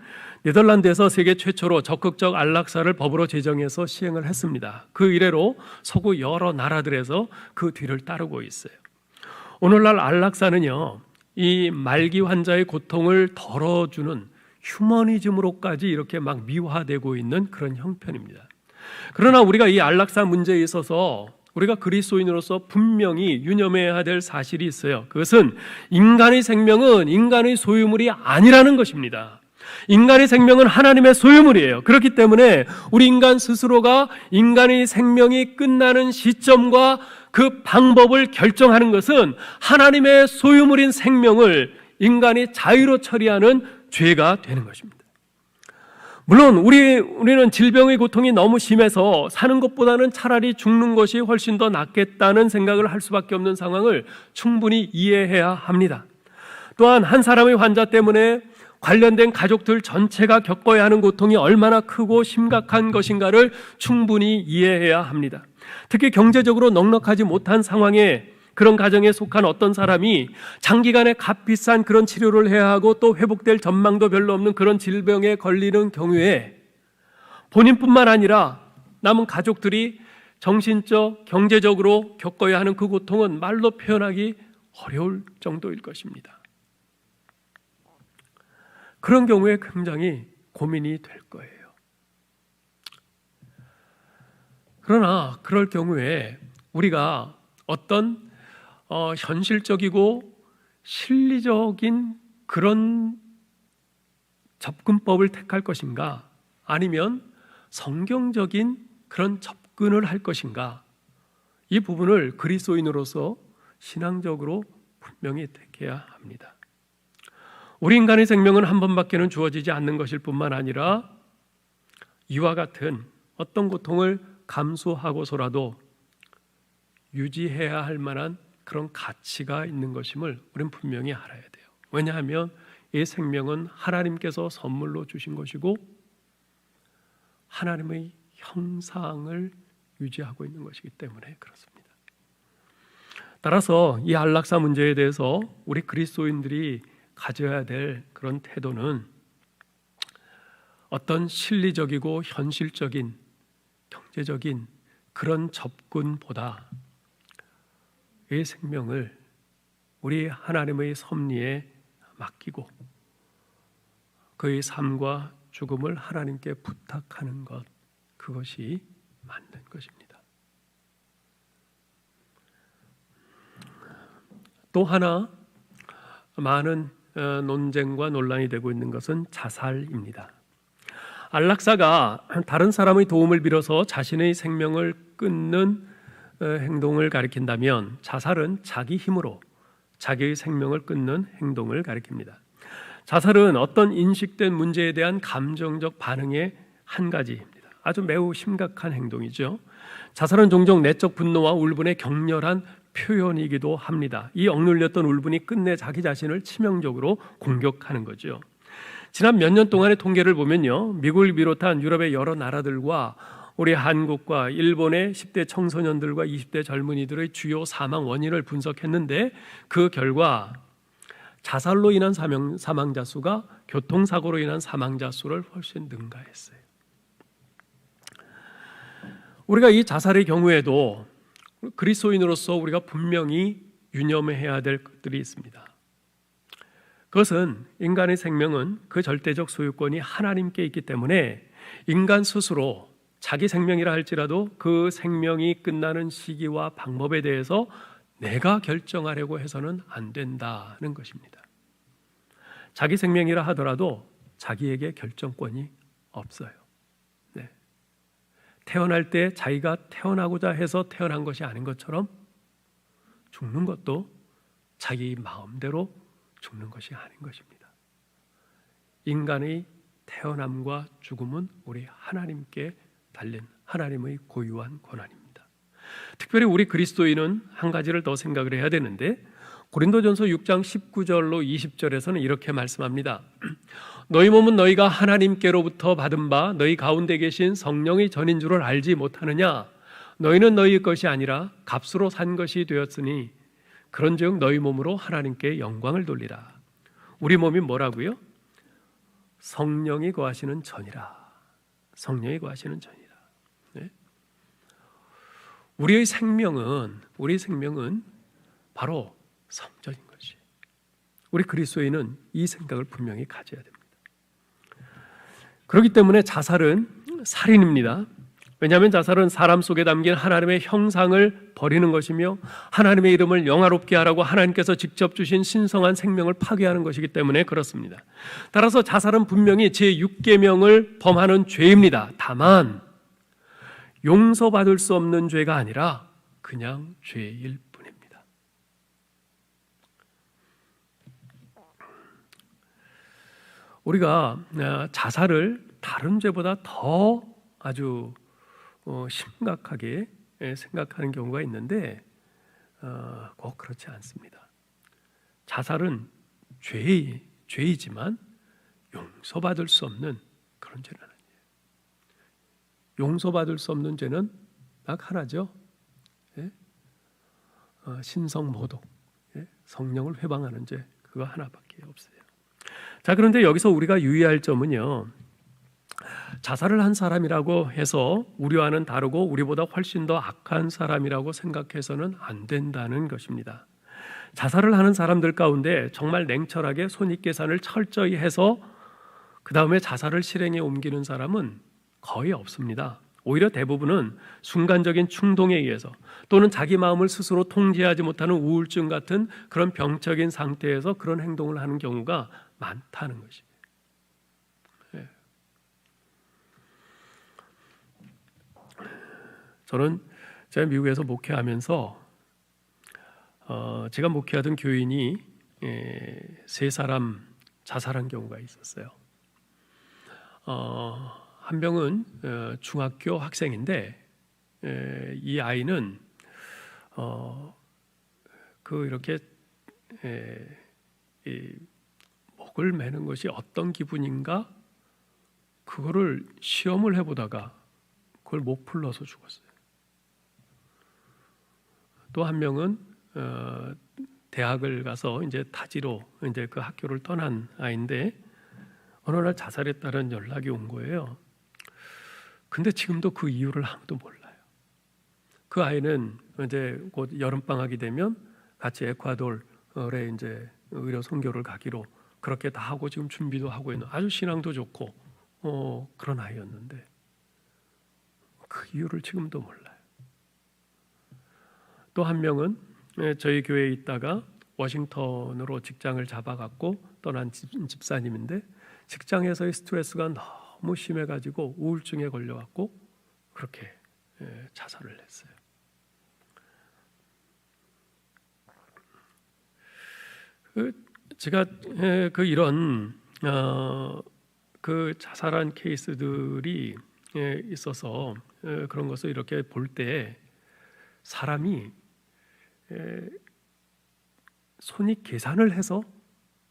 [SPEAKER 2] 네덜란드에서 세계 최초로 적극적 안락사를 법으로 제정해서 시행을 했습니다. 그 이래로 서구 여러 나라들에서 그 뒤를 따르고 있어요. 오늘날 안락사는요, 이 말기 환자의 고통을 덜어주는 휴머니즘으로까지 이렇게 막 미화되고 있는 그런 형편입니다. 그러나 우리가 이 안락사 문제에 있어서 우리가 그리스도인으로서 분명히 유념해야 될 사실이 있어요. 그것은 인간의 생명은 인간의 소유물이 아니라는 것입니다. 인간의 생명은 하나님의 소유물이에요. 그렇기 때문에 우리 인간 스스로가 인간의 생명이 끝나는 시점과 그 방법을 결정하는 것은 하나님의 소유물인 생명을 인간이 자유로 처리하는 죄가 되는 것입니다. 물론 우리는 질병의 고통이 너무 심해서 사는 것보다는 차라리 죽는 것이 훨씬 더 낫겠다는 생각을 할 수밖에 없는 상황을 충분히 이해해야 합니다. 또한 한 사람의 환자 때문에 관련된 가족들 전체가 겪어야 하는 고통이 얼마나 크고 심각한 것인가를 충분히 이해해야 합니다. 특히 경제적으로 넉넉하지 못한 상황에 그런 가정에 속한 어떤 사람이 장기간의 값비싼 그런 치료를 해야 하고 또 회복될 전망도 별로 없는 그런 질병에 걸리는 경우에 본인뿐만 아니라 남은 가족들이 정신적, 경제적으로 겪어야 하는 그 고통은 말로 표현하기 어려울 정도일 것입니다. 그런 경우에 굉장히 고민이 될 거예요. 그러나 그럴 경우에 우리가 어떤 현실적이고 실리적인 그런 접근법을 택할 것인가, 아니면 성경적인 그런 접근을 할 것인가, 이 부분을 그리스도인으로서 신앙적으로 분명히 택해야 합니다. 우리 인간의 생명은 한 번밖에는 주어지지 않는 것일 뿐만 아니라 이와 같은 어떤 고통을 감수하고서라도 유지해야 할 만한 그런 가치가 있는 것임을 우리는 분명히 알아야 돼요. 왜냐하면 이 생명은 하나님께서 선물로 주신 것이고 하나님의 형상을 유지하고 있는 것이기 때문에 그렇습니다. 따라서 이 안락사 문제에 대해서 우리 그리스도인들이 가져야 될 그런 태도는 어떤 실리적이고 현실적인 경제적인 그런 접근보다 이 생명을 우리 하나님의 섭리에 맡기고 그의 삶과 죽음을 하나님께 부탁하는 것, 그것이 맞는 것입니다. 또 하나 많은 논쟁과 논란이 되고 있는 것은 자살입니다. 안락사가 다른 사람의 도움을 빌어서 자신의 생명을 끊는 행동을 가리킨다면 자살은 자기 힘으로 자기의 생명을 끊는 행동을 가리킵니다. 자살은 어떤 인식된 문제에 대한 감정적 반응의 한 가지입니다. 아주 매우 심각한 행동이죠. 자살은 종종 내적 분노와 울분의 격렬한 표현이기도 합니다. 이 억눌렸던 울분이 끝내 자기 자신을 치명적으로 공격하는 거죠. 지난 몇 년 동안의 통계를 보면요, 미국을 비롯한 유럽의 여러 나라들과 우리 한국과 일본의 10대 청소년들과 20대 젊은이들의 주요 사망 원인을 분석했는데 그 결과 자살로 인한 사망자 수가 교통사고로 인한 사망자 수를 훨씬 능가했어요. 우리가 이 자살의 경우에도 그리스도인으로서 우리가 분명히 유념해야 될 것들이 있습니다. 그것은 인간의 생명은 그 절대적 소유권이 하나님께 있기 때문에 인간 스스로 자기 생명이라 할지라도 그 생명이 끝나는 시기와 방법에 대해서 내가 결정하려고 해서는 안 된다는 것입니다. 자기 생명이라 하더라도 자기에게 결정권이 없어요. 네. 태어날 때 자기가 태어나고자 해서 태어난 것이 아닌 것처럼 죽는 것도 자기 마음대로 죽는 것이 아닌 것입니다. 인간의 태어남과 죽음은 우리 하나님께 달린 하나님의 고유한 권한입니다. 특별히 우리 그리스도인은 한 가지를 더 생각을 해야 되는데, 고린도전서 6장 19절로 20절에서는 이렇게 말씀합니다. 너희 몸은 너희가 하나님께로부터 받은 바 너희 가운데 계신 성령의 전인 줄을 알지 못하느냐? 너희는 너희 것이 아니라 값으로 산 것이 되었으니 그런즉 너희 몸으로 하나님께 영광을 돌리라. 우리 몸이 뭐라고요? 성령이 거하시는 전이라. 성령이 거하시는 전이라. 네? 우리 생명은 바로 성전인 것이. 우리 그리스도인은 이 생각을 분명히 가져야 됩니다. 그렇기 때문에 자살은 살인입니다. 왜냐하면 자살은 사람 속에 담긴 하나님의 형상을 버리는 것이며 하나님의 이름을 영화롭게 하라고 하나님께서 직접 주신 신성한 생명을 파괴하는 것이기 때문에 그렇습니다. 따라서 자살은 분명히 제6계명을 범하는 죄입니다. 다만 용서받을 수 없는 죄가 아니라 그냥 죄일 뿐입니다. 우리가 자살을 다른 죄보다 더 아주 심각하게 생각하는 경우가 있는데 꼭 그렇지 않습니다. 자살은 죄이지만 용서받을 수 없는 그런 죄는 아니에요. 용서받을 수 없는 죄는 딱 하나죠. 예? 신성모독, 예? 성령을 회방하는 죄, 그거 하나밖에 없어요. 자, 그런데 여기서 우리가 유의할 점은요, 자살을 한 사람이라고 해서 우리와는 다르고 우리보다 훨씬 더 악한 사람이라고 생각해서는 안 된다는 것입니다. 자살을 하는 사람들 가운데 정말 냉철하게 손익계산을 철저히 해서 그 다음에 자살을 실행에 옮기는 사람은 거의 없습니다. 오히려 대부분은 순간적인 충동에 의해서 또는 자기 마음을 스스로 통제하지 못하는 우울증 같은 그런 병적인 상태에서 그런 행동을 하는 경우가 많다는 것이에요. 예. 저는 제가 미국에서 목회하면서 제가 목회하던 교인이 3사람 자살한 경우가 있었어요. 한 명은 중학교 학생인데 이 아이는 이렇게 목을 매는 것이 어떤 기분인가 그거를 시험을 해보다가 그걸 못 풀러서 죽었어요. 또 한 명은 대학을 가서 이제 타지로 이제 그 학교를 떠난 아이인데 어느 날 자살했다는 연락이 온 거예요. 근데 지금도 그 이유를 아무도 몰라요. 그 아이는 이제 곧 여름 방학이 되면 같이 에콰도르에 이제 의료 선교를 가기로 그렇게 다 하고 지금 준비도 하고 있는 아주 신앙도 좋고 그런 아이였는데 그 이유를 지금도 몰라요. 또 한 명은 저희 교회에 있다가 워싱턴으로 직장을 잡아갖고 떠난 집사님인데 직장에서의 스트레스가 너무 심해가지고 우울증에 걸려갖고 그렇게 자살을 했어요. 제가 이런 그 자살한 케이스들이 있어서 그런 것을 이렇게 볼 때 사람이 손익 계산을 해서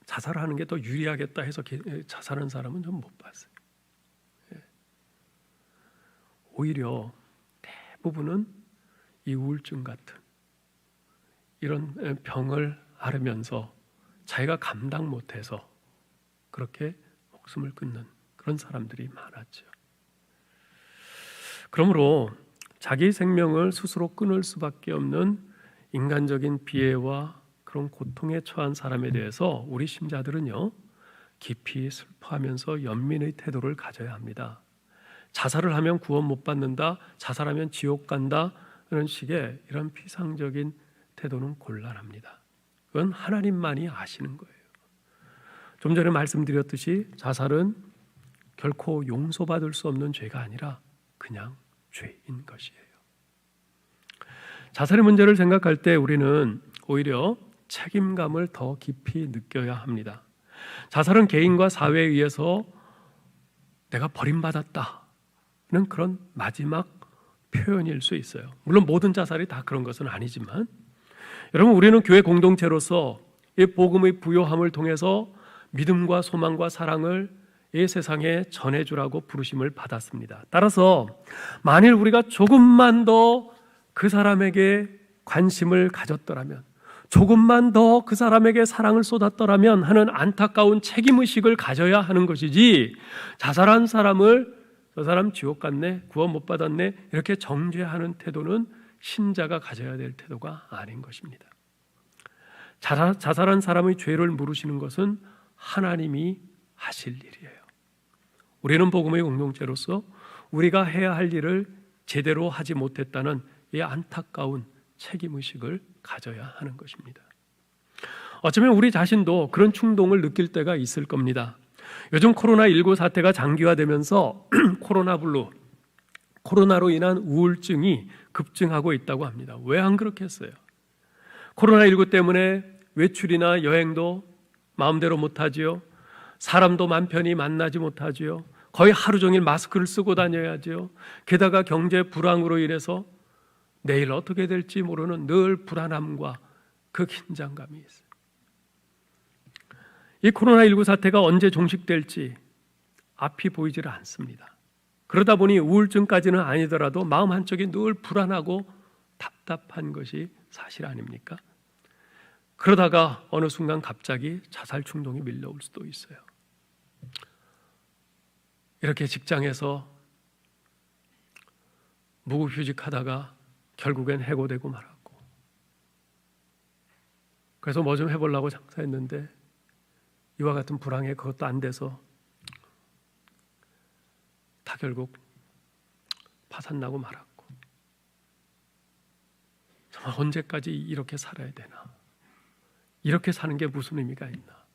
[SPEAKER 2] 자살하는 게 더 유리하겠다 해서 자살한 사람은 좀 못 봤어요. 오히려 대부분은 이 우울증 같은 이런 병을 앓으면서 자기가 감당 못해서 그렇게 목숨을 끊는 그런 사람들이 많았죠. 그러므로 자기 생명을 스스로 끊을 수밖에 없는 인간적인 비애와 그런 고통에 처한 사람에 대해서 우리 신자들은요 깊이 슬퍼하면서 연민의 태도를 가져야 합니다. 자살을 하면 구원 못 받는다, 자살하면 지옥 간다 이런 식의 이런 피상적인 태도는 곤란합니다. 그건 하나님만이 아시는 거예요. 좀 전에 말씀드렸듯이 자살은 결코 용서받을 수 없는 죄가 아니라 그냥 죄인 것이에요. 자살의 문제를 생각할 때 우리는 오히려 책임감을 더 깊이 느껴야 합니다. 자살은 개인과 사회에 의해서 내가 버림받았다는 그런 마지막 표현일 수 있어요. 물론 모든 자살이 다 그런 것은 아니지만 여러분, 우리는 교회 공동체로서 이 복음의 부요함을 통해서 믿음과 소망과 사랑을 이 세상에 전해주라고 부르심을 받았습니다. 따라서 만일 우리가 조금만 더 그 사람에게 관심을 가졌더라면, 조금만 더 그 사람에게 사랑을 쏟았더라면 하는 안타까운 책임의식을 가져야 하는 것이지, 자살한 사람을 저 사람 지옥 갔네, 구원 못 받았네 이렇게 정죄하는 태도는 신자가 가져야 될 태도가 아닌 것입니다. 자살한 사람의 죄를 물으시는 것은 하나님이 하실 일이에요. 우리는 복음의 공동체로서 우리가 해야 할 일을 제대로 하지 못했다는 이 안타까운 책임의식을 가져야 하는 것입니다. 어쩌면 우리 자신도 그런 충동을 느낄 때가 있을 겁니다. 요즘 코로나19 사태가 장기화되면서 코로나로 인한 우울증이 급증하고 있다고 합니다. 왜 안 그렇겠어요? 코로나19 때문에 외출이나 여행도 마음대로 못하지요. 사람도 맘 편히 만나지 못하지요. 거의 하루 종일 마스크를 쓰고 다녀야죠. 게다가 경제 불황으로 인해서 내일 어떻게 될지 모르는 늘 불안함과 그 긴장감이 있어요. 이 코로나19 사태가 언제 종식될지 앞이 보이질 않습니다. 그러다 보니 우울증까지는 아니더라도 마음 한쪽이 늘 불안하고 답답한 것이 사실 아닙니까? 그러다가 어느 순간 갑자기 자살 충동이 밀려올 수도 있어요. 이렇게 직장에서 무급휴직하다가 결국엔 해고되고 말았고, 그래서 뭐 좀 해보려고 장사했는데 이와 같은 불황에 그것도 안 돼서 다 결국 파산나고 말았고, 정말 언제까지 이렇게 살아야 되나, 이렇게 사는 게 무슨 의미가 있나,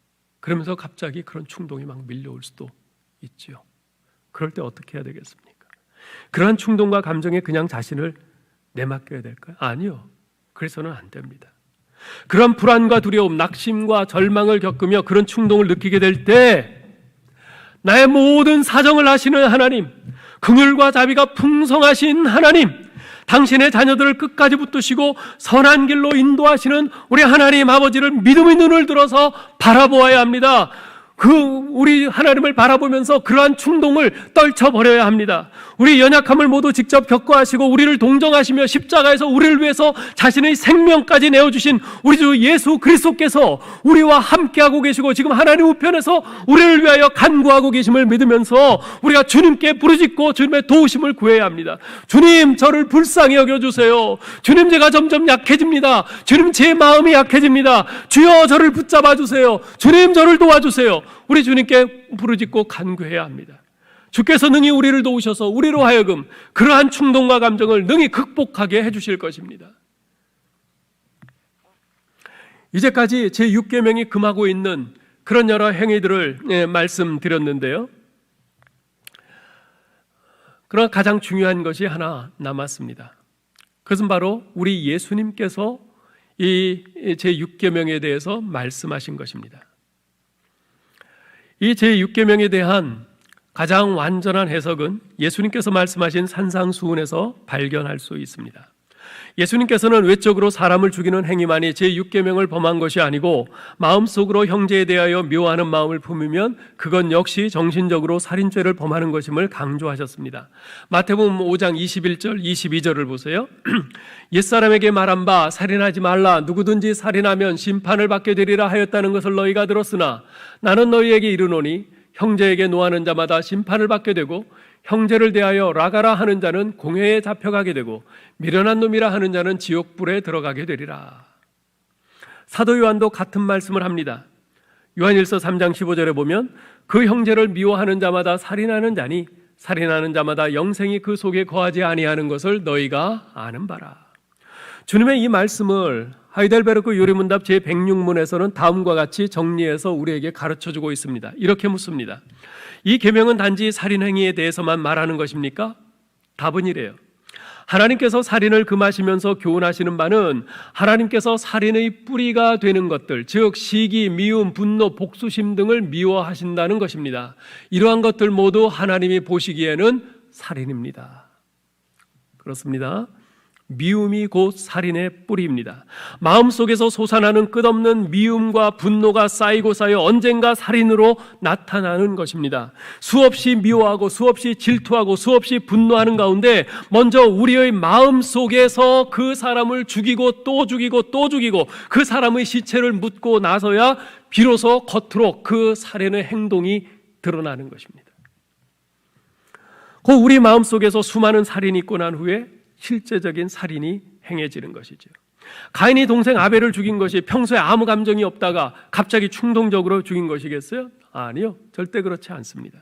[SPEAKER 2] 그러면서 갑자기 그런 충동이 막 밀려올 수도 있지요. 그럴 때 어떻게 해야 되겠습니까? 그러한 충동과 감정에 그냥 자신을 내맡겨야 될까요? 아니요. 그래서는 안 됩니다. 그런 불안과 두려움, 낙심과 절망을 겪으며 그런 충동을 느끼게 될 때 나의 모든 사정을 아시는 하나님, 긍휼과 자비가 풍성하신 하나님, 당신의 자녀들을 끝까지 붙드시고 선한 길로 인도하시는 우리 하나님 아버지를 믿음의 눈을 들어서 바라보아야 합니다. 우리 하나님을 바라보면서 그러한 충동을 떨쳐버려야 합니다. 우리 연약함을 모두 직접 겪어하시고 우리를 동정하시며 십자가에서 우리를 위해서 자신의 생명까지 내어주신 우리 주 예수 그리스도께서 우리와 함께하고 계시고 지금 하나님 우편에서 우리를 위하여 간구하고 계심을 믿으면서 우리가 주님께 부르짖고 주님의 도우심을 구해야 합니다. 주님, 저를 불쌍히 여겨주세요. 주님, 제가 점점 약해집니다. 주님, 제 마음이 약해집니다. 주여, 저를 붙잡아 주세요. 주님, 저를 도와주세요. 우리 주님께 부르짖고 간구해야 합니다. 주께서 능히 우리를 도우셔서 우리로 하여금 그러한 충동과 감정을 능히 극복하게 해주실 것입니다. 이제까지 제6계명이 금하고 있는 그런 여러 행위들을 말씀드렸는데요. 그러나 가장 중요한 것이 하나 남았습니다. 그것은 바로 우리 예수님께서 이 제6계명에 대해서 말씀하신 것입니다. 이 제6계명에 대한 가장 완전한 해석은 예수님께서 말씀하신 산상수훈에서 발견할 수 있습니다. 예수님께서는 외적으로 사람을 죽이는 행위만이 제6계명을 범한 것이 아니고 마음속으로 형제에 대하여 묘하는 마음을 품으면 그건 역시 정신적으로 살인죄를 범하는 것임을 강조하셨습니다. 마태복음 5장 21절 22절을 보세요. 옛사람에게 말한 바 살인하지 말라, 누구든지 살인하면 심판을 받게 되리라 하였다는 것을 너희가 들었으나 나는 너희에게 이르노니 형제에게 노하는 자마다 심판을 받게 되고 형제를 대하여 라가라 하는 자는 공회에 잡혀가게 되고 미련한 놈이라 하는 자는 지옥불에 들어가게 되리라. 사도 요한도 같은 말씀을 합니다. 요한일서 3장 15절에 보면 그 형제를 미워하는 자마다 살인하는 자니 살인하는 자마다 영생이 그 속에 거하지 아니하는 것을 너희가 아는 바라. 주님의 이 말씀을 하이델베르크 요리문답 제106문에서는 다음과 같이 정리해서 우리에게 가르쳐주고 있습니다. 이렇게 묻습니다. 이 계명은 단지 살인행위에 대해서만 말하는 것입니까? 답은 이래요. 하나님께서 살인을 금하시면서 교훈하시는 바는 하나님께서 살인의 뿌리가 되는 것들, 즉 시기, 미움, 분노, 복수심 등을 미워하신다는 것입니다. 이러한 것들 모두 하나님이 보시기에는 살인입니다. 그렇습니다. 미움이 곧 살인의 뿌리입니다. 마음속에서 솟아나는 끝없는 미움과 분노가 쌓이고 쌓여 언젠가 살인으로 나타나는 것입니다. 수없이 미워하고 수없이 질투하고 수없이 분노하는 가운데 먼저 우리의 마음속에서 그 사람을 죽이고 또 죽이고 또 죽이고 그 사람의 시체를 묻고 나서야 비로소 겉으로 그 살인의 행동이 드러나는 것입니다. 그 우리 마음속에서 수많은 살인이 있고 난 후에 실제적인 살인이 행해지는 것이죠. 가인이 동생 아벨을 죽인 것이 평소에 아무 감정이 없다가 갑자기 충동적으로 죽인 것이겠어요? 아니요, 절대 그렇지 않습니다.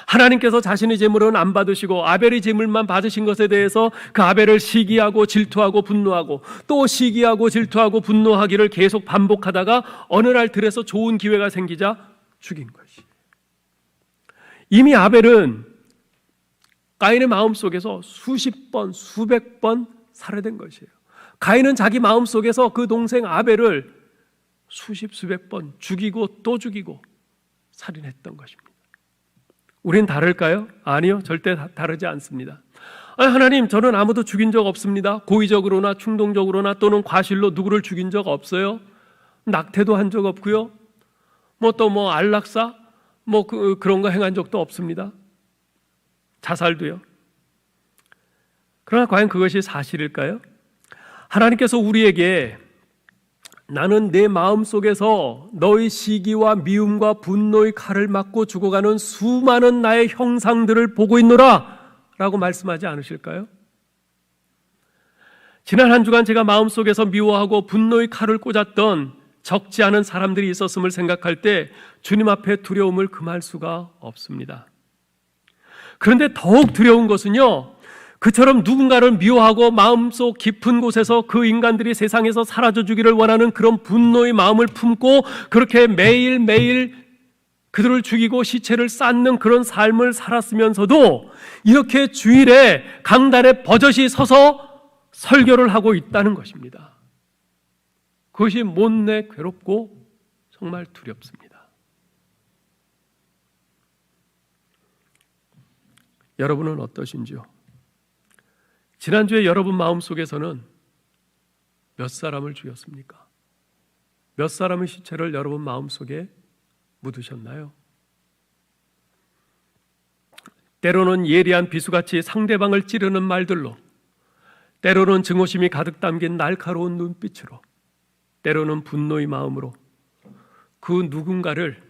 [SPEAKER 2] 하나님께서 자신의 제물은 안 받으시고 아벨의 제물만 받으신 것에 대해서 그 아벨을 시기하고 질투하고 분노하고 또 시기하고 질투하고 분노하기를 계속 반복하다가 어느 날 들에서 좋은 기회가 생기자 죽인 것이. 이미 아벨은 가인의 마음속에서 수십 번, 수백 번 살해된 것이에요. 가인은 자기 마음속에서 그 동생 아벨을 수십, 수백 번 죽이고 또 죽이고 살인했던 것입니다. 우린 다를까요? 아니요, 절대 다르지 않습니다. 하나님, 저는 아무도 죽인 적 없습니다. 고의적으로나 충동적으로나 또는 과실로 누구를 죽인 적 없어요. 낙태도 한 적 없고요. 또 안락사 그런 거 행한 적도 없습니다. 자살도요. 그러나 과연 그것이 사실일까요? 하나님께서 우리에게 나는 내 마음속에서 너의 시기와 미움과 분노의 칼을 맞고 죽어가는 수많은 나의 형상들을 보고 있노라 라고 말씀하지 않으실까요? 지난 한 주간 제가 마음속에서 미워하고 분노의 칼을 꽂았던 적지 않은 사람들이 있었음을 생각할 때 주님 앞에 두려움을 금할 수가 없습니다. 그런데 더욱 두려운 것은요, 그처럼 누군가를 미워하고 마음속 깊은 곳에서 그 인간들이 세상에서 사라져 주기를 원하는 그런 분노의 마음을 품고 그렇게 매일매일 그들을 죽이고 시체를 쌓는 그런 삶을 살았으면서도 이렇게 주일에 강단에 버젓이 서서 설교를 하고 있다는 것입니다. 그것이 못내 괴롭고 정말 두렵습니다. 여러분은 어떠신지요? 지난주에 여러분 마음속에서는 몇 사람을 죽였습니까? 몇 사람의 시체를 여러분 마음속에 묻으셨나요? 때로는 예리한 비수같이 상대방을 찌르는 말들로, 때로는 증오심이 가득 담긴 날카로운 눈빛으로, 때로는 분노의 마음으로 그 누군가를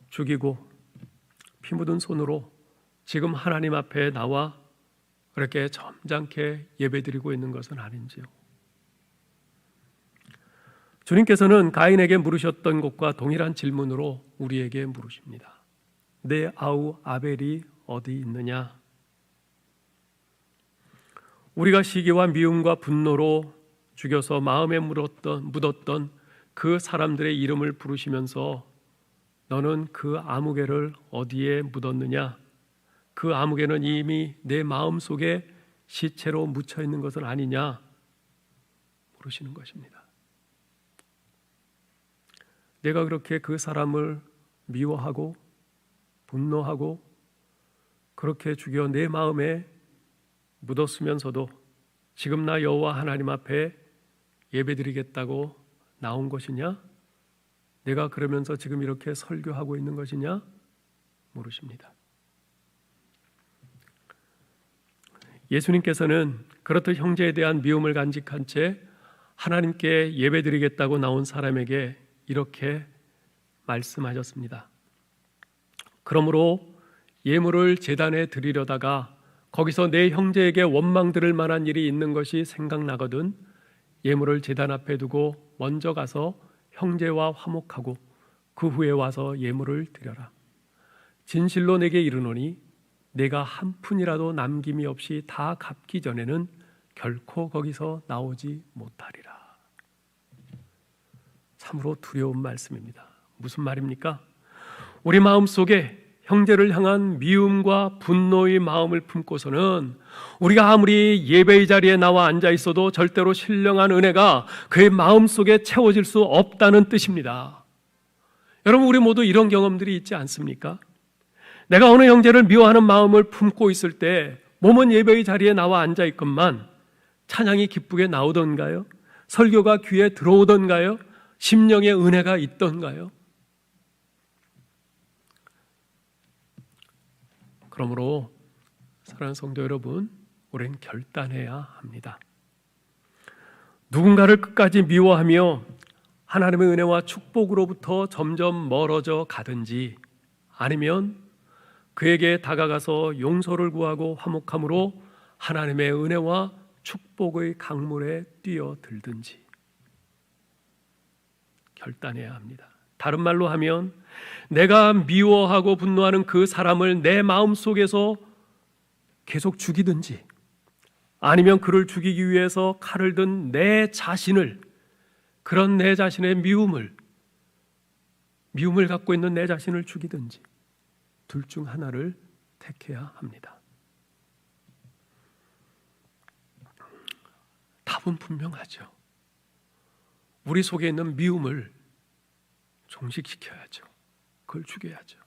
[SPEAKER 2] 죽이고 피 묻은 손으로 지금 하나님 앞에 나와 그렇게 점잖게 예배드리고 있는 것은 아닌지요? 주님께서는 가인에게 물으셨던 것과 동일한 질문으로 우리에게 물으십니다. 내 아우 아벨이 어디 있느냐? 우리가 시기와 미움과 분노로 죽여서 마음에 묻었던 그 사람들의 이름을 부르시면서 너는 그 아무개를 어디에 묻었느냐? 그 아무개는 이미 내 마음속에 시체로 묻혀 있는 것은 아니냐? 물으시는 것입니다. 내가 그렇게 그 사람을 미워하고 분노하고 그렇게 죽여 내 마음에 묻었으면서도 지금 나 여호와 하나님 앞에 예배드리겠다고 나온 것이냐? 내가 그러면서 지금 이렇게 설교하고 있는 것이냐? 물으십니다. 예수님께서는 그렇듯 형제에 대한 미움을 간직한 채 하나님께 예배드리겠다고 나온 사람에게 이렇게 말씀하셨습니다. 그러므로 예물을 제단에 드리려다가 거기서 내 형제에게 원망 들을 만한 일이 있는 것이 생각나거든 예물을 제단 앞에 두고 먼저 가서 형제와 화목하고 그 후에 와서 예물을 드려라. 진실로 내게 이르노니 내가 한 푼이라도 남김이 없이 다 갚기 전에는 결코 거기서 나오지 못하리라. 참으로 두려운 말씀입니다. 무슨 말입니까? 우리 마음속에 형제를 향한 미움과 분노의 마음을 품고서는 우리가 아무리 예배의 자리에 나와 앉아 있어도 절대로 신령한 은혜가 그의 마음속에 채워질 수 없다는 뜻입니다. 여러분, 우리 모두 이런 경험들이 있지 않습니까? 내가 어느 형제를 미워하는 마음을 품고 있을 때 몸은 예배의 자리에 나와 앉아 있건만 찬양이 기쁘게 나오던가요? 설교가 귀에 들어오던가요? 심령의 은혜가 있던가요? 그러므로 사랑하는 성도 여러분, 우리는 결단해야 합니다. 누군가를 끝까지 미워하며 하나님의 은혜와 축복으로부터 점점 멀어져 가든지 아니면 그에게 다가가서 용서를 구하고 화목함으로 하나님의 은혜와 축복의 강물에 뛰어들든지 결단해야 합니다. 다른 말로 하면 내가 미워하고 분노하는 그 사람을 내 마음속에서 계속 죽이든지 아니면 그를 죽이기 위해서 칼을 든 내 자신을, 그런 내 자신의 미움을 갖고 있는 내 자신을 죽이든지 둘 중 하나를 택해야 합니다. 답은 분명하죠. 우리 속에 있는 미움을 종식시켜야죠. 그걸 죽여야죠.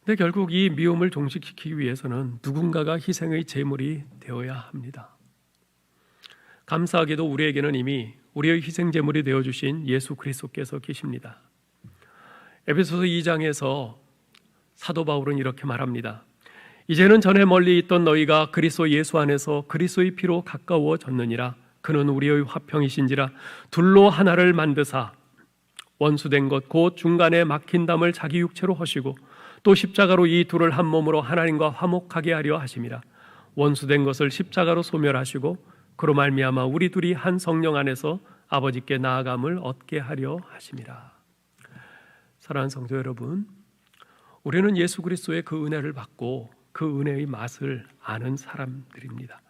[SPEAKER 2] 근데 결국 이 미움을 종식시키기 위해서는 누군가가 희생의 제물이 되어야 합니다. 감사하게도 우리에게는 이미 우리의 희생 제물이 되어 주신 예수 그리스도께서 계십니다. 에베소서 2장에서 사도 바울은 이렇게 말합니다. 이제는 전에 멀리 있던 너희가 그리스도 예수 안에서 그리스도의 피로 가까워졌느니라. 그는 우리의 화평이신지라. 둘로 하나를 만드사 원수된 것 곧 중간에 막힌 담을 자기 육체로 허시고 또 십자가로 이 둘을 한 몸으로 하나님과 화목하게 하려 하심이라. 원수된 것을 십자가로 소멸하시고 그로 말미암아 우리 둘이 한 성령 안에서 아버지께 나아감을 얻게 하려 하심이라. 사랑하는 성도 여러분, 우리는 예수 그리스도의 그 은혜를 받고 그 은혜의 맛을 아는 사람들입니다.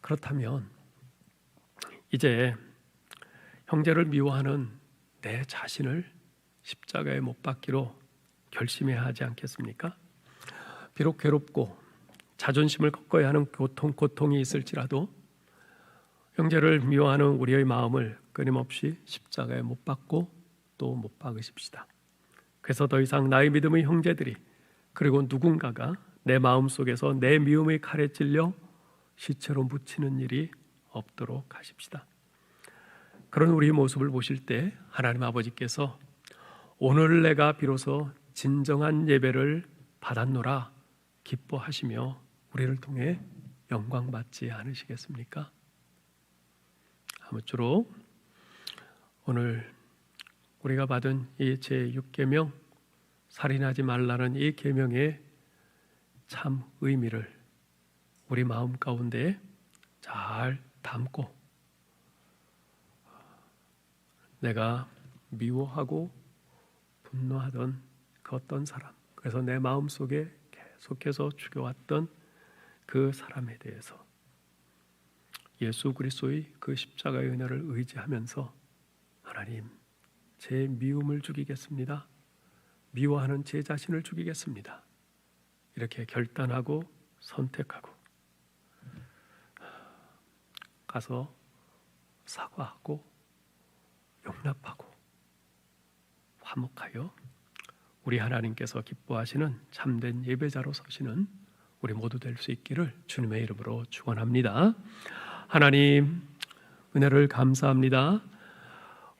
[SPEAKER 2] 그렇다면 이제 형제를 미워하는 내 자신을 십자가에 못 박기로 결심해야 하지 않겠습니까? 비록 괴롭고 자존심을 꺾어야 하는 고통이 있을지라도 형제를 미워하는 우리의 마음을 끊임없이 십자가에 못 박고 또 못 박으십시다. 그래서 더 이상 나의 믿음의 형제들이 그리고 누군가가 내 마음속에서 내 미움의 칼에 찔려 시체로 묻히는 일이 없도록 하십시다. 그런 우리의 모습을 보실 때 하나님 아버지께서 오늘 내가 비로소 진정한 예배를 받았노라 기뻐하시며 우리를 통해 영광 받지 않으시겠습니까? 아무쪼록 오늘 우리가 받은 이 제6계명 살인하지 말라는 이 계명의 참 의미를 우리 마음 가운데 잘 담고 내가 미워하고 분노하던 그 어떤 사람, 그래서 내 마음속에 계속해서 죽여왔던 그 사람에 대해서 예수 그리스도의 그 십자가의 은혜를 의지하면서 하나님, 제 미움을 죽이겠습니다. 미워하는 제 자신을 죽이겠습니다. 이렇게 결단하고 선택하고 가서 사과하고 용납하고 화목하여 우리 하나님께서 기뻐하시는 참된 예배자로 서시는 우리 모두 될 수 있기를 주님의 이름으로 축원합니다. 하나님 은혜를 감사합니다.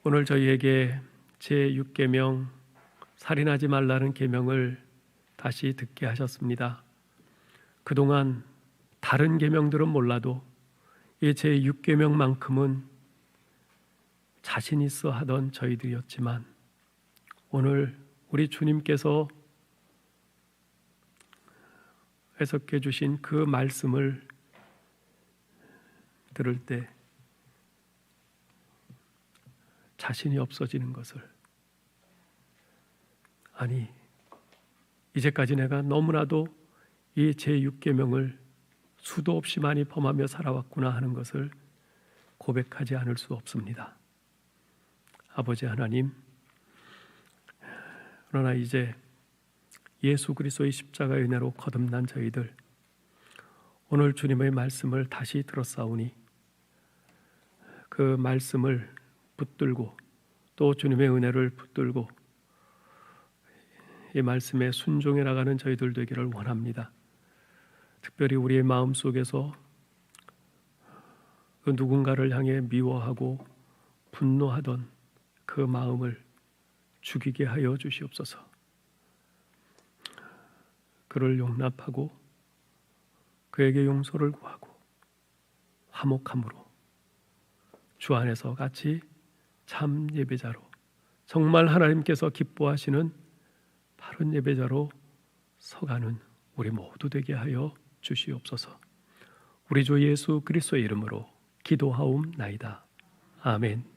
[SPEAKER 2] 오늘 저희에게 제6계명 살인하지 말라는 계명을 다시 듣게 하셨습니다. 그동안 다른 계명들은 몰라도 이 제6계명만큼은 자신 있어 하던 저희들이었지만 오늘 우리 주님께서 해석해 주신 그 말씀을 들을 때 자신이 없어지는 것을, 아니 이제까지 내가 너무나도 이 제6계명을 수도 없이 많이 범하며 살아왔구나 하는 것을 고백하지 않을 수 없습니다. 아버지 하나님, 그러나 이제 예수 그리스도의 십자가의 은혜로 거듭난 저희들 오늘 주님의 말씀을 다시 들었사오니 그 말씀을 붙들고 또 주님의 은혜를 붙들고 이 말씀에 순종해 나가는 저희들 되기를 원합니다. 특별히 우리의 마음속에서 그 누군가를 향해 미워하고 분노하던 그 마음을 죽이게 하여 주시옵소서. 그를 용납하고 그에게 용서를 구하고 화목함으로 주 안에서 같이 참 예배자로, 정말 하나님께서 기뻐하시는 바른 예배자로 서가는 우리 모두 되게 하여 주시옵소서. 우리 주 예수 그리스도의 이름으로 기도하옵나이다. 아멘.